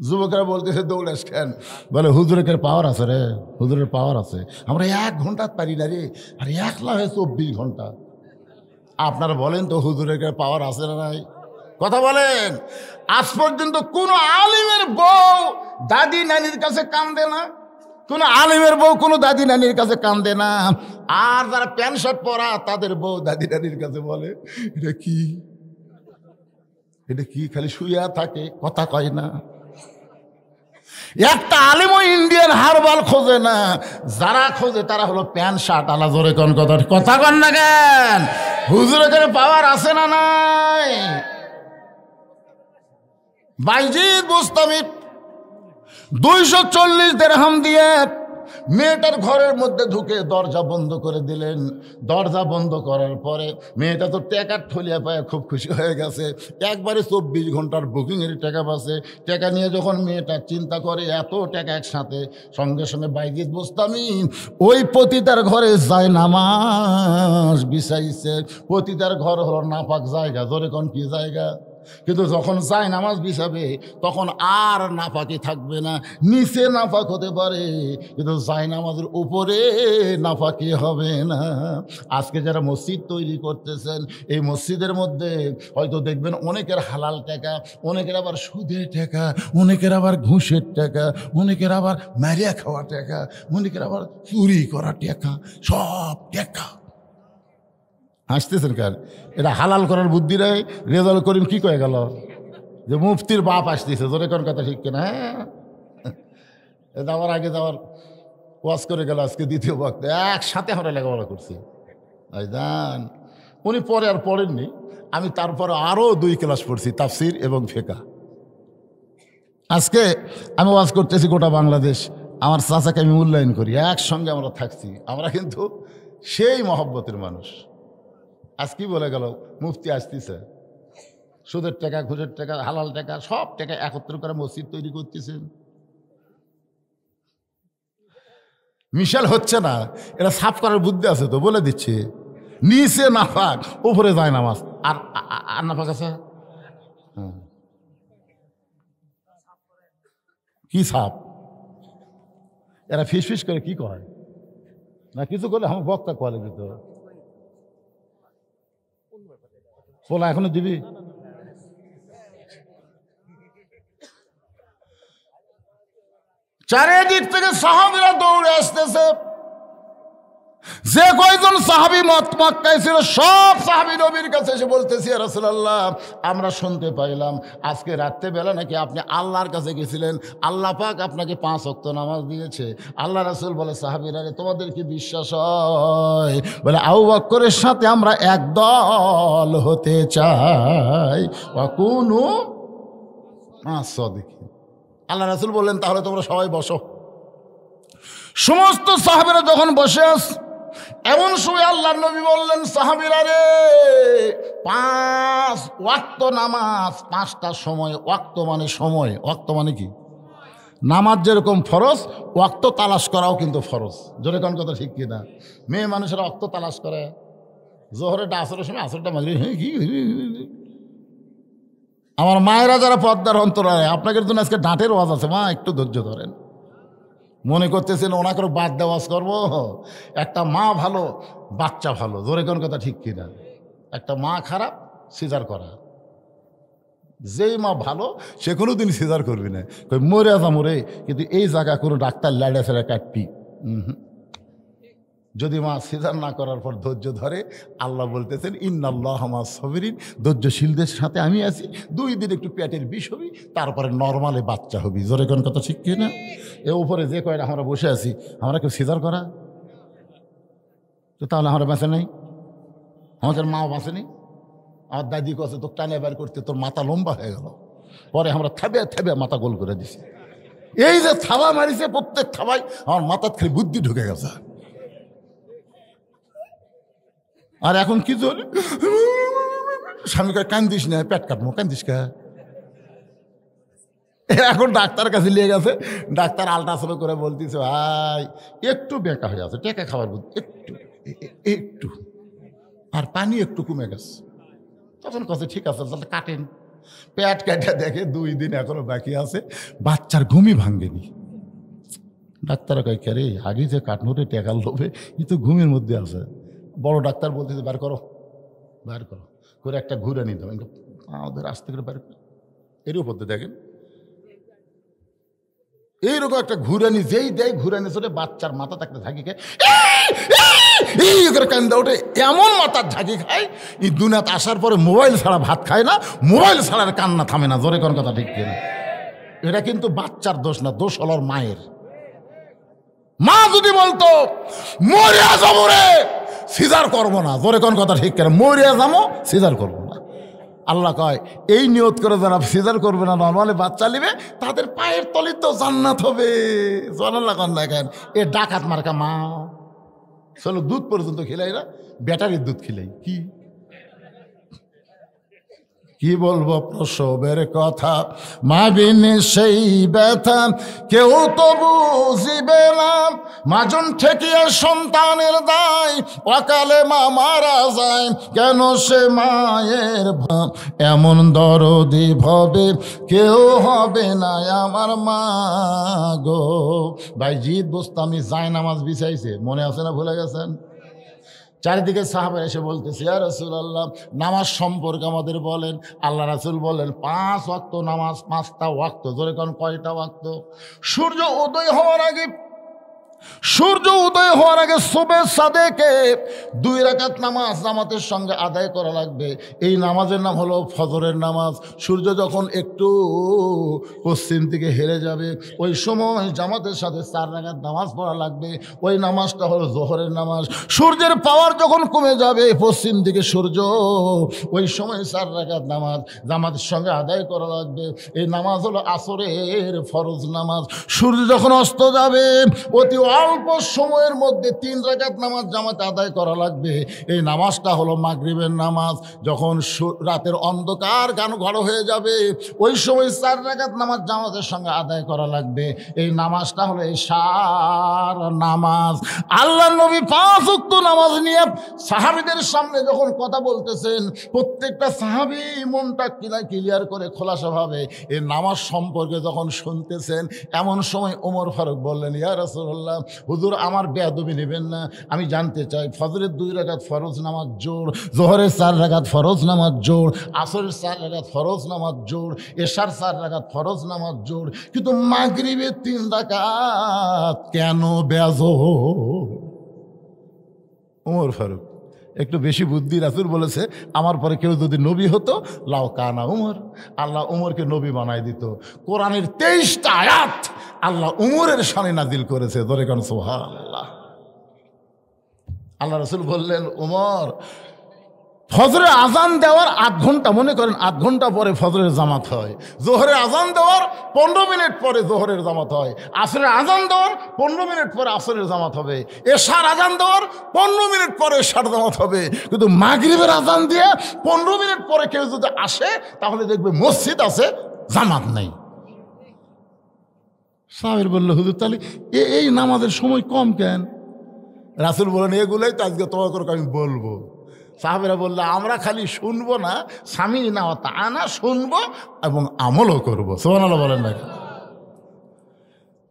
যুবকরা বলতেছে দৌড়াস কেন? বলে হুজুরের পাওয়ার আছে রে, হুজুরের পাওয়ার আছে। আমরা 1 ঘন্টা পারি না রে, আর 1 লাখ 24 ঘন্টা। আপনারা বলেন তো হুজুরের পাওয়ার আছে না নাই? কথা বলেন। আজ পর্যন্ত কোনো আলিমের বউ দাদি নানির কাছে কান্দে না, কোনো আলিমের বউ কোনো দাদি নানির কাছে কান্দে না। আর যারা প্যান্ট শার্ট পরা তাদের বউ দাদি নানির কাছে বলে এটা কি, এটা কি, খালি শুইয়া থাকে, কথা কয় না। একটা আলিমও ইন্ডিয়ান হারবাল খোঁজে না, যারা খোঁজে তারা হলো প্যান্ট শার্ট আলা। জোরে কোন কথা, কথা কন না কেন? হুজুরের পাওয়ার আছে না নাই? বাইজিদ বোস্তামি 240 দিরহাম দিয়ে মেয়েটার ঘরের মধ্যে ঢুকে দরজা বন্ধ করে দিলেন। দরজা বন্ধ করার পরে মেয়েটা তো টাকার ঠলিয়া পায় খুব খুশি হয়ে গেছে। একবারে 24 ঘন্টার বুকিংয়ের টাকা পাচ্ছে। টাকা নিয়ে যখন মেয়েটা চিন্তা করে এত টাকা একসাথে, সঙ্গে সঙ্গে বাইজিদ বোস্তামি ওই পতিতার ঘরে যায় নামাজ বিছাইছে। পতিতার ঘর হলো নাপাক জায়গা। ধরে কোন কি জায়গা? কিন্তু যখন যায় নামাজ বিছাবে তখন আর নাপাকি থাকবে না। নিচে নাপাক হতে পারে কিন্তু যায় নামাজের উপরে নাপাকি হবে না। আজকে যারা মসজিদ তৈরি করতেছেন, এই মসজিদের মধ্যে হয়তো দেখবেন অনেকের হালাল টাকা, অনেকের আবার সুদের টাকা, অনেকের আবার ঘুষের টাকা, অনেকের আবার মারিয়া খাওয়া টাকা, অনেকের আবার চুরি করা টাকা, সব টাকা। হাসতেছেন কার? এটা হালাল করার বুদ্ধিরাই রেজাল করিম কি কয়ে গেল যে মুফতির বাপ আসতেছে। জোরে কোন কথা ঠিক কিনা? হ্যাঁ, এটা আমার আগে যাওয়ার ওয়াজ করে গেল, আজকে দ্বিতীয় বক্তা একসাথে আমরা লেখাপড়া করছি। জান উনি পরে আর পড়েননি, আমি তারপরে আরও 2 ক্লাস পড়ছি, তাফসির এবং ফিকহ। আজকে আমি ওয়াজ করতেছি গোটা বাংলাদেশ, আমার চাচাকে আমি মূল্যায়ন করি, একসঙ্গে আমরা থাকছি। আমরা কিন্তু সেই মহব্বতের মানুষ। আজ কি বলে গেল মুফতি আসতেছে, সুদের টাকা, ঘুষের টাকা, হালাল টাকা, সব টাকা একত্র করে মসজিদ তৈরি করতেছেন। মিশাল হচ্ছে না, এটা সাফ করার বুদ্ধি আছে তো, বলে দিচ্ছে নিচে নাফাক উপরে যায় নামাজ। আর আর নাফাক আছে কি সাপ? এরা ফিস ফিস করে কি করে না কিছু করলে আমার বক্তা কলে দিত বলা এখনো দিবি। চারিদিক থেকে সাহাবীরা দৌড়ে আসতেছে। যে কয়জন সাহাবী মক্কায় ছিল সব সাহাবী নবীর কাছে এসে বলতেছে, ইয়া রাসূলুল্লাহ, আমরা শুনতে পাইলাম আজকে রাত্রেবেলা নাকি আপনি আল্লাহর কাছে গেছিলেন, আল্লাহ পাক আপনাকে 5 ওয়াক্ত নামাজ দিয়েছে। আল্লাহ রাসূল বলে, সাহাবীরা তোমাদের কি বিশ্বাস হয়? বলে, আবু বকরের সাথে আমরা একদল হতে চাই। ওয়াকুনু মা'আস-সাদিকিন। আল্লাহ রাসূল বললেন, তাহলে তোমরা সবাই বসো। সমস্ত সাহাবীরা যখন বসে আছে, এমন সময় আল্লাহর নবী বললেন, সাহাবীরা রে, 5 ওয়াক্ত নামাজ, 5টা সময়। ওয়াক্ত মানে সময়, ওয়াক্ত মানে কি? নামাজ যেরকম ফরজ, ওয়াক্ত তালাশ করাও কিন্তু ফরজ। জোরে কোন কথা ঠিক কিনা? মেয়ে মানুষেরা ওয়াক্ত তালাশ করে, জোহরেরটা আসরের সময়, আসরটা মাগরিব। আমার মায়েরা যারা পর্দার অন্তরায়, আপনাদের জন্য আজকে ডাঁটের ওয়াজ আছে, মা একটু ধৈর্য ধরেন। মনে করতেছেন ওনাকে বাদ দেওয়াজ করবো? একটা মা ভালো, বাচ্চা ভালো। জোরে কোন কথা ঠিক কিনা? একটা মা খারাপ, সিজার করা। যেই মা ভালো সে কোনো দিন সিজার করবি না, মরে আসা মরে, কিন্তু এই জায়গা কোনো ডাক্তার লাইডা ছেড়ে কাটবি। যদি মা সিজার না করার পর ধৈর্য ধরে, আল্লাহ বলতেছেন ইন্নাল্লাহ মা সাবিরিন, ধৈর্যশীলদের সাথে আমি আছি। 2 দিন একটু পেটের বিষ হবি, তারপরে নর্মালে বাচ্চা হবি। জোরে কোন কথা ঠিক কি না? এ উপরে যে কয়টা আমরা বসে আছি, আমরা কেউ সিজার করা? তো তাহলে আমরা বাঁচে নাই? আমাদের মাও বাঁচেনি? আমার দাদি কাছে তো টানে বের করতে তোর মাথা লম্বা হয়ে গেল, পরে আমরা থেবে থেবে মাথা গোল করে দিছি। এই যে থাবা মারিছে, প্রত্যেক থাবাই আমার মাথার খেয়ে বুদ্ধি ঢুকে গেছে। আর এখন কি চলে, স্বামীকে কান্দিস না, পেট কাটবো, কান্দিস কা। এখন ডাক্তার কাছে নিয়ে গেছে, ডাক্তার আল্ট্রাসাউন্ড করে বলতেছে ভাই একটু বেঁকা হয়ে আছে, টেকা খাবার একটু একটু, আর পানি একটু কমে গেছে। তখন কাছে ঠিক আছে তাহলে কাটেন। পেট কাটা দেখে 2 দিন এখনো বাকি আছে, বাচ্চার ঘুমই ভাঙ্গেনি। ডাক্তার কয় কে রে, আগে যে কাটনোরে টেকার লোভে ই তো ঘুমের মধ্যে আছে। বড় ডাক্তার বলতেছে বার করো, বার করো করে একটা ঘুরে নিতে হবে, আমাদের আস্তে করে বার করো। এর উপর দেখেন এইরকম একটা ঘুরানি, যেই দেয় ঘুরানি চলে বাচ্চার মাথা থাকতে ঝাঁকি খায়, এই করে কান্দা ওঠে, এমন মাথার ঝাঁকি খায়। এই দুনিয়াতে আসার পরে মোবাইল ছাড়া ভাত খায় না, মোবাইল ছাড়া কান্না থামে না। জোরে কোন কথা ঠিক কিনা? এটা কিন্তু বাচ্চার দোষ না, দোষ হল মায়ের। মা যদি বলতো মরিয়া যাবো রে, সিজার করবো না, জোরে কোন কথা ঠিক কিনা? মরিয়া যাবো, সিজার করবো না। আল্লাহ কয় এই নিয়ত করে যারা সিজার করবে না, নর্মালি বাচ্চা নেবে, তাদের পায়ের তলে তো জান্নাত হবে। আল্লাহ কন দেখেন, এ ডাকাত মার্কা মা। চলো দুধ পর্যন্ত খিলাই না, ব্যাটারির দুধ খিলাই। কি বলবো প্রসবের কথা, মা বিনে সেই ব্যথা কেউ তো বুঝিবে না। মাজন ঠেকিয়ে সন্তানের দায়, অকালে মা মারা যায়, কেন সে মায়ের এমন দরদি ভবে কেউ হবে না আমার মা গো। ভাই জিদ বোস্তামি জায়নামাজ বিছাইছে, মনে আছে না, ভুলে গেছেন? চারিদিকে সাহাবা এসে বলতেছে ইয়া রাসূলুল্লাহ, নামাজ সম্পর্কে আমাদের বলেন। আল্লাহ রাসূল বলেন 5 ওয়াক্ত নামাজ, 5টা ওয়াক্ত। জোরে কোন কয়টা ওয়াক্ত? সূর্য উদয় হওয়ার আগে, সূর্য উদয় হওয়ার আগে সুবহে সাদেকে 2 রাকাত নামাজ জামাতের সঙ্গে আদায় করা লাগবে। এই নামাজের নাম হলো ফজরের নামাজ। সূর্য যখন একটু পশ্চিম দিকে হেরে যাবে, ওই সময় জামাতের সাথে 4 রাকাত নামাজ পড়া লাগবে। ওই নামাজটা হলো জোহরের নামাজ। সূর্যের পাওয়ার যখন কমে যাবে, পশ্চিম দিকে সূর্য, ওই সময় 4 রাকাত নামাজ জামাতের সঙ্গে আদায় করা লাগবে। এই নামাজ হলো আসরের ফরজ নামাজ। সূর্য যখন অস্ত যাবে, অতি অল্প সময়ের মধ্যে 3 রাকাত নামাজ জামাতে আদায় করা লাগবে। এই নামাজটা হলো মাগরিবের নামাজ। যখন রাতের অন্ধকার ঘন হয়ে যাবে, ওই সময় 4 রাকাত নামাজ জামাতের সঙ্গে আদায় করা লাগবে। এই নামাজটা হলো ইশার নামাজ। আল্লাহ নবী 5 ওয়াক্ত নামাজ নিয়ে সাহাবীদের সামনে যখন কথা বলতেছেন, প্রত্যেকটা সাহাবী মনটা ক্লিয়ার করে খোলাসাভাবে এই নামাজ সম্পর্কে যখন শুনতেছেন, এমন সময় ওমর ফারুক বললেন ইয়া রাসূলুল্লাহ, হুজুর আমার বেয়াদবি নেবেন না, আমি জানতে চাই ফজরের 2 রাকাত ফরজ নামাজ জোর, জোহরের 4 রাকাত ফরজ নামাজ জোর, আসরের 4 রাকাত ফরজ নামাজ জোর, এশার 4 রাকাত ফরজ নামাজ জোর, কিন্তু মাগরিবের 3 রাকাত কেন বেজোর? ওমর ফারুক একটু বেশি বুদ্ধি। রাসূল বলেছে আমার পরে কেউ যদি নবী হতো লাউ কানা উমর, আল্লাহ উমরকে নবী বানাই দিত। কোরআনের 23টা আয়াত আল্লাহ উমরের শানে নাজিল করেছে। ধরে কেন সুবহানাল্লাহ। আল্লাহ রাসূল বললেন উমর, ফজরের আজান দেওয়ার 8 ঘন্টা, মনে করেন 8 ঘন্টা পরে ফজরের জামাত হয়, জোহরের আজান দেওয়ার 15 মিনিট পরে জোহরের জামাত হয়, আসরের আজান দেওয়ার 15 মিনিট পরে আসরের জামাত হবে, এশার আজান দেওয়ার 15 মিনিট পরে এশার জামাত হবে। কিন্তু মাগরিবের আজান দিয়ে 15 মিনিট পরে কেউ যদি আসে, তাহলে দেখবে মসজিদ আছে, জামাত নেই। সাহাবীর বলল হুজুর তাহলে এই নামাজের সময় কম কেন? রাসূল বলেন এগুলোই তো আজকে তোমাকে আমি বলবো। সাহাবীরা বললো আমরা খালি শুনবো না, স্বামী না আনা শুনবো এবং আমলও করবো। সুবহানাল্লাহ বলেন না?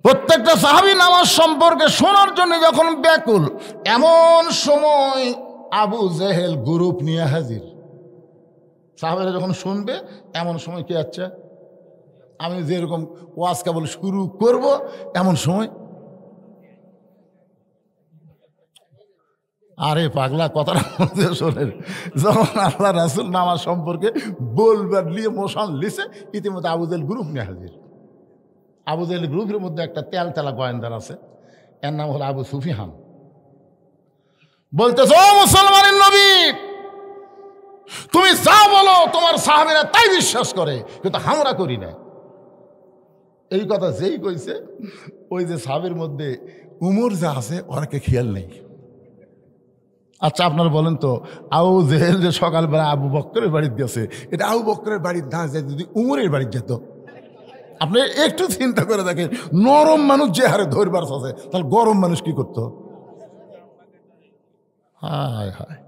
প্রত্যেকটা সাহাবী নামাজ সম্পর্কে শোনার জন্য যখন ব্যাকুল, এমন সময় আবু জেহেল গ্রুপ নিয়ে হাজির। সাহাবীরা যখন শুনবে, এমন সময় কি আচ্ছা আমি যেরকম ওয়াজ কেবল শুরু করব, এমন সময় আরে পাগলা, কথাটা মধ্যে শোনেন, যখন আল্লাহ রাসূল নামাজ সম্পর্কে বলবার নিয়ে মোশন লিছে, ইতিমধ্যে আবু জেহেল গ্রুপ নিয়ে হাজির। আবু জেহেল গ্রুপের মধ্যে একটা তেলতেলা গোয়েন্দার আছে, এর নাম হলো আবু সুফিয়ান। বলতেছ, ও মুসলমানের নবী, তুমি যা বলো তোমার সাহাবীরা তাই বিশ্বাস করে, কিন্তু আমরা করি না। এই কথা যেই কইছে, ওই যে সাহাবীর মধ্যে উমর যা আছে ওরকে খেয়াল নেই। আচ্ছা আপনারা বলেন তো, আবু জেহেল যে সকালবেলা আবু বকরের বাড়িতে গেছে, এটা আবু বকরের বাড়ির না যায় যদি উমরের বাড়িতে যেত, আপনি একটু চিন্তা করে দেখেন, নরম মানুষ যে হারে ধরবার আছে, তাহলে গরম মানুষ কি করতো? হায় হায়।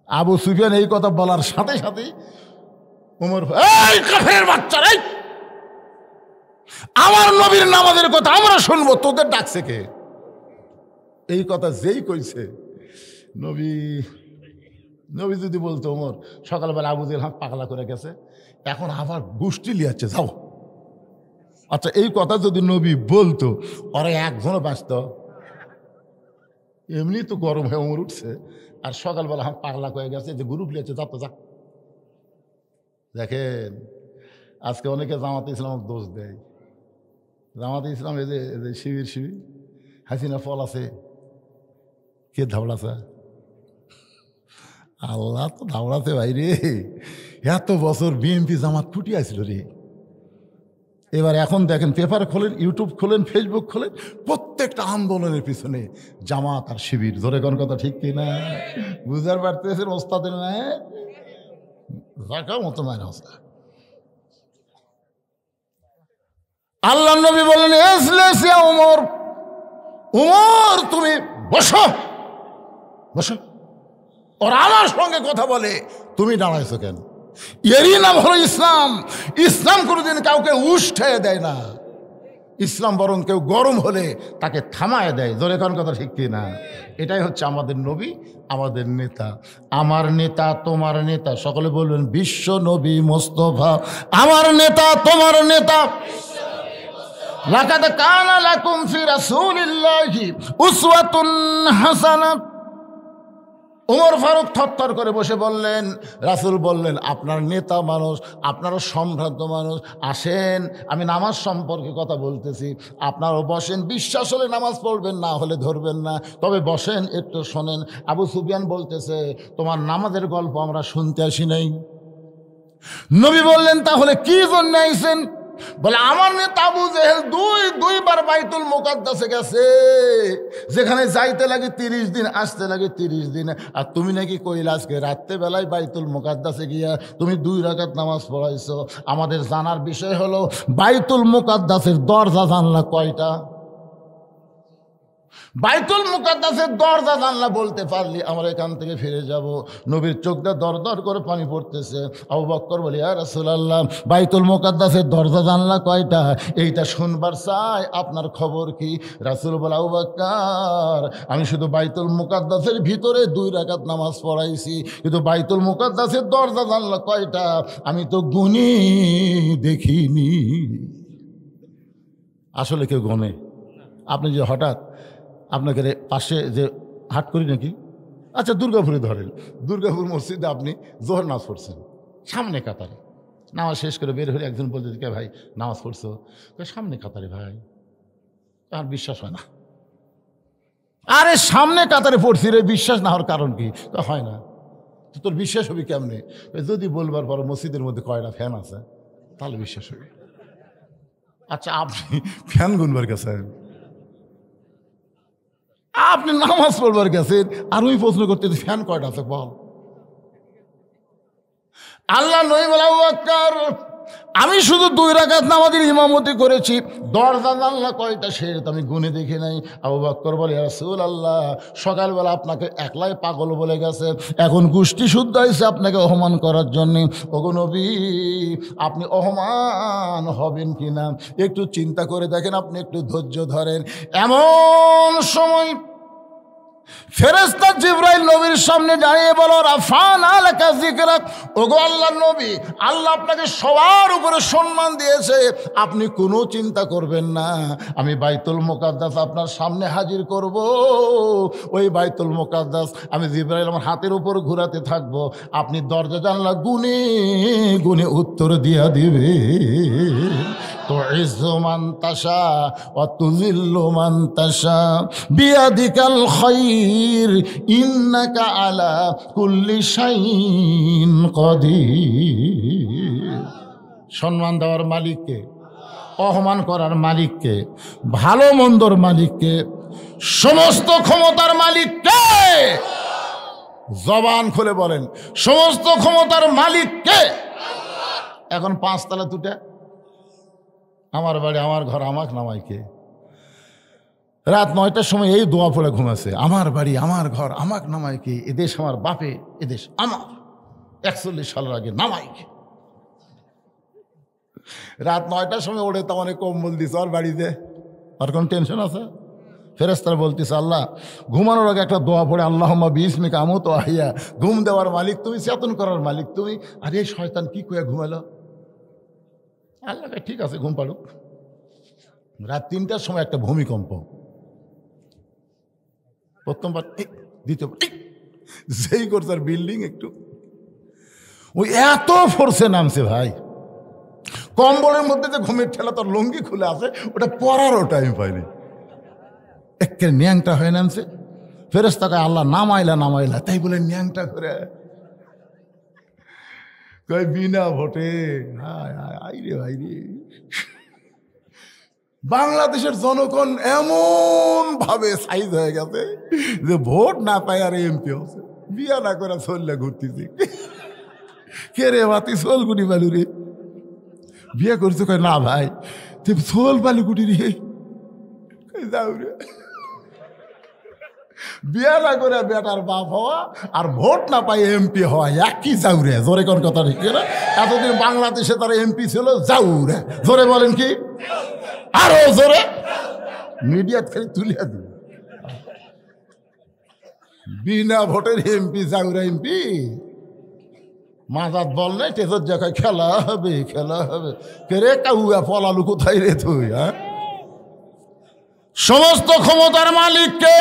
আবু সুফিয়ান এই কথা বলার সাথে সাথে উমর, এই কাফেরের বাচ্চারা, এই আমার নবীর নামাজের কথা আমরা শুনবো, তোদের ডাকছে কে? এই কথা যেই কইছে, নবী যদি বলতো, ওমর সকালবেলা আবু জেহেল পাগলা করে গেছে, এখন আবার গোষ্ঠী লিয়াচ্ছে, যাও। আচ্ছা এই কথা যদি নবী বলতো, ওরা একজনও বাঁচত? এমনি তো গরম হয়ে ওমর উঠছে, আর সকালবেলা পাগলা করে গেছে, যে গ্রুপ লিয়াচ্ছে, যা তো যা। দেখেন আজকে অনেকে জামাতে ইসলামের দোষ দেয়। জামাতে ইসলাম এই যে শিবির হাসিনা ফল আছে, কে ধাবড়াছে? আল্লাহ তো ধাবড়াছে ভাই রে। এত বছর বিএনপি জামাত ফুটি আসছিল রে। এবার এখন দেখেন, পেপার খোলেন, ইউটিউব খোলেন, ফেসবুক খোলেন, প্রত্যেকটা আন্দোলনের পিছনে জামাত আর শিবির। ধরে কোন কথা ঠিক কিনা? বুঝার পারতেছেন ওস্তাদের না মতো মায়ের অবস্থা। আল্লাহ নবী বলেন, উমর, উমর তুমি বসো বসো। ওরা আমার সঙ্গে কথা বলে, তুমি দাঁড়াইছো কেন? এরই নাম হলো ইসলাম। ইসলাম কোনোদিন কাউকে উষ্ঠে দেয় না। ইসলাম বরং কেউ গরম হলে তাকে থামায় দেয়। ধরে কোন কথা ঠিক কিনা? এটাই হচ্ছে আমাদের নবী, আমাদের নেতা। আমার নেতা তোমার নেতা, সকলে বলবেন বিশ্ব নবী মোস্তফা আমার নেতা তোমার নেতা। লাকাদ কানা লাকুম ফি রাসূলিল্লাহি উসওয়াতুন হাসানাহ। ওমর ফারুক থরথর করে বসে বললেন, রাসূল বললেন, আপনার নেতা মানুষ, আপনারও সম্ভ্রান্ত মানুষ, আসেন আমি নামাজ সম্পর্কে কথা বলতেছি, আপনারও বসেন। বিশ্বাস হলে নামাজ পড়বেন, না হলে ধরবেন না, তবে বসেন একটু শোনেন। আবু সুফিয়ান বলতেছে, তোমার নামাজের গল্প আমরা শুনতে আসি নাই। নবী বললেন, তাহলে কি জন্য আইছেন? বলে, আমার নেতা আবু জেহেল দুইবার বাইতুল মুকাদ্দাসে গেছে, যেখানে যাইতে লাগে 30 দিন, আসতে লাগে 30 দিন। আর তুমি নাকি কইলা আজকে রাত্রে বেলায় বাইতুল মুকাদ্দাসে গিয়া তুমি 2 রাকাত নামাজ পড়াইছো। আমাদের জানার বিষয় হলো, বাইতুল মুকাদ্দাসের দরজা জানলা কয়টা? বাইতুল মুকাদ্দাসের দরজা জানলা বলতে পারলি আমরা এখান থেকে ফিরে যাব। নবীর চোখটা দর দর করে পানি পড়তেছে। আবু বকর বলে, ইয়া রাসূলুল্লাহ, বাইতুল মুকাদ্দাসের দরজা জানলা কয়টা? এইটা শুনবার চাই, আপনার খবর কি? রাসূল বলে, আবু বকর, আমি শুধু বাইতুল মুকাদ্দাসের ভিতরে 2 রাকাত নামাজ পড়াইছি, কিন্তু বাইতুল মুকাদ্দাসের দরজা জানলা কয়টা আমি তো গুনি দেখিনি। আসলে কেউ গনে? আপনি যে হঠাৎ আপনাকে পাশে যে হাট করি নাকি, আচ্ছা দুর্গাপুরে ধরেন, দুর্গাপুর মসজিদে আপনি জোহর নামাজ পড়ছেন, সামনে কাতারে নামাজ শেষ করে বের হলে একজন বলতে, কে ভাই নামাজ পড়ছো? সামনে কাতারে। ভাই আর বিশ্বাস হয় না। আরে সামনে কাতারে পড়ছি রে, বিশ্বাস না হওয়ার কারণ কি? হয় না। তোর বিশ্বাস হবে কেমনে? যদি বলবার পর মসজিদের মধ্যে কয়টা ফ্যান আছে, তাহলে বিশ্বাস হবে। আচ্ছা আপনি ফ্যান গুনবার গেছেন, আপনি নামাজ পড়বার গেছেন, আর ওই প্রশ্ন করতে ফ্যান কয়টা আছে বল? আল্লাহ নবী বলে, আবু বকর, আমি শুধু 2 রাকাত নামাজের ইমামতি করেছি, দরজা জানলা কয়টা সেটা আমি গুনে দেখি নাই। আবু বকর বলে, ইয়া রাসূলুল্লাহ, সকালবেলা আপনাকে একলাই পাগল বলে গেছে, এখন গোষ্ঠী শুদ্ধ হয়েছে আপনাকে অপমান করার জন্য। ওগো নবী, আপনি অপমান হবেন কিনা একটু চিন্তা করে দেখেন, আপনি একটু ধৈর্য ধরেন। এমন সময় ফেরেশতা জিবরাইল নবীর সামনে দাঁড়িয়ে বলো, রাফানা লাকা যিকরাক, ওগো আল্লাহর নবী, আল্লাহ আপনাকে সবার উপরে সম্মান দিয়েছে, আপনি কোনো চিন্তা করবেন না, আমি বাইতুল মুকাদ্দাস আপনার সামনে হাজির করব। ওই বাইতুল মুকাদ্দাস আমি জিবরাইল আমার হাতের উপর ঘোরাতে থাকবো, আপনি দরজা জানলা গুনে গুনে উত্তর দিয়া দিবে। তুইজ্জু মান তাশা ওয়া তুযিল্লু মান তাশা বিয়াদিকাল খায়র ইন্নাকা আলা কুল্লি শাইইন কাদির। সম্মান দেওয়ার মালিককে, অপমান করার মালিককে, ভালো মন্দর মালিককে, সমস্ত ক্ষমতার মালিককে। জবান খুলে বলেন, সমস্ত ক্ষমতার মালিককে। এখন পাঁচতলা দুটা, আমার বাড়ি আমার ঘর আমাকে নামাই কে? রাত 9টার সময় এই দোয়া পড়ে ঘুমাছে, আমার বাড়ি আমার ঘর আমাকে নামাই কে? এদেশ আমার বাপে, এদেশ আমার, 41 সালের আগে নামাই কে? রাত 9টার সময় ওড়ে তো অনেক কম্বল দিছে ওর বাড়িতে, আর কোন টেনশন আছে? ফেরেশতারা বলতেছে, আল্লাহ ঘুমানোর আগে একটা দোয়া পড়ে, আল্লাহুম্মা বিইসমিকা আমুতু ওয়া আহইয়া। ঘুম দেওয়ার মালিক তুমি, চেতন করার মালিক তুমি। আর এই শয়তান কি কইয়া ঘুমালো? আল্লাহ ঠিক আছে ঘুম পাড়ুক। রাত 3টার সময় একটা ভূমিকম্প, প্রথমবার, দ্বিতীয়বার যেই করছে বিল্ডিং একটু, ওই এত ফোর্সে নামছে ভাই, কম্বলের মধ্যে যে ঘুমের ঠেলা তোর লুঙ্গি খুলে আছে ওটা পরারও টাইম পাইনি, একে ন্যাংটা হয়ে নামছে। ফেরেশতাকে আল্লাহ নামাইলা নামাইলা, তাই বলে ন্যাংটা করে কই বিনা ভোটে। আইরে ভাইরে, বাংলাদেশের জনগণ এমন ভাবে সাইজ হয়ে গেছে যে ভোট না পায় আর এমপি হচ্ছে, বিয়া না করে চললে ঘুরতেছি। কে রে বাতি সোল গুটি বালু রে, বিয়ে করছো? কয় না ভাই, তুই সোল বালু গুটি রে, যাও রে। বিয়া না করে বেটার বাপ হওয়া আর ভোট না পাই এমপি হওয়া একই, যাও রে। জোরে কোন কথা ঠিক না? এতদিন বাংলাদেশে তারা এমপি ছিল, যাও রে। জোরে বলেন কি? আরো জোরে। মিডিয়া খালি তুলিয়া দিল, বিনা ভোটের এমপি, যাও রে এমপি। মাজাত বল নাই, টেজর জায়গায় খেলা হবে, খেলা হবে। কেরে কাউয়া পলালু কোথায় রে তুই? হ্যাঁ, সমস্ত ক্ষমতার মালিককে।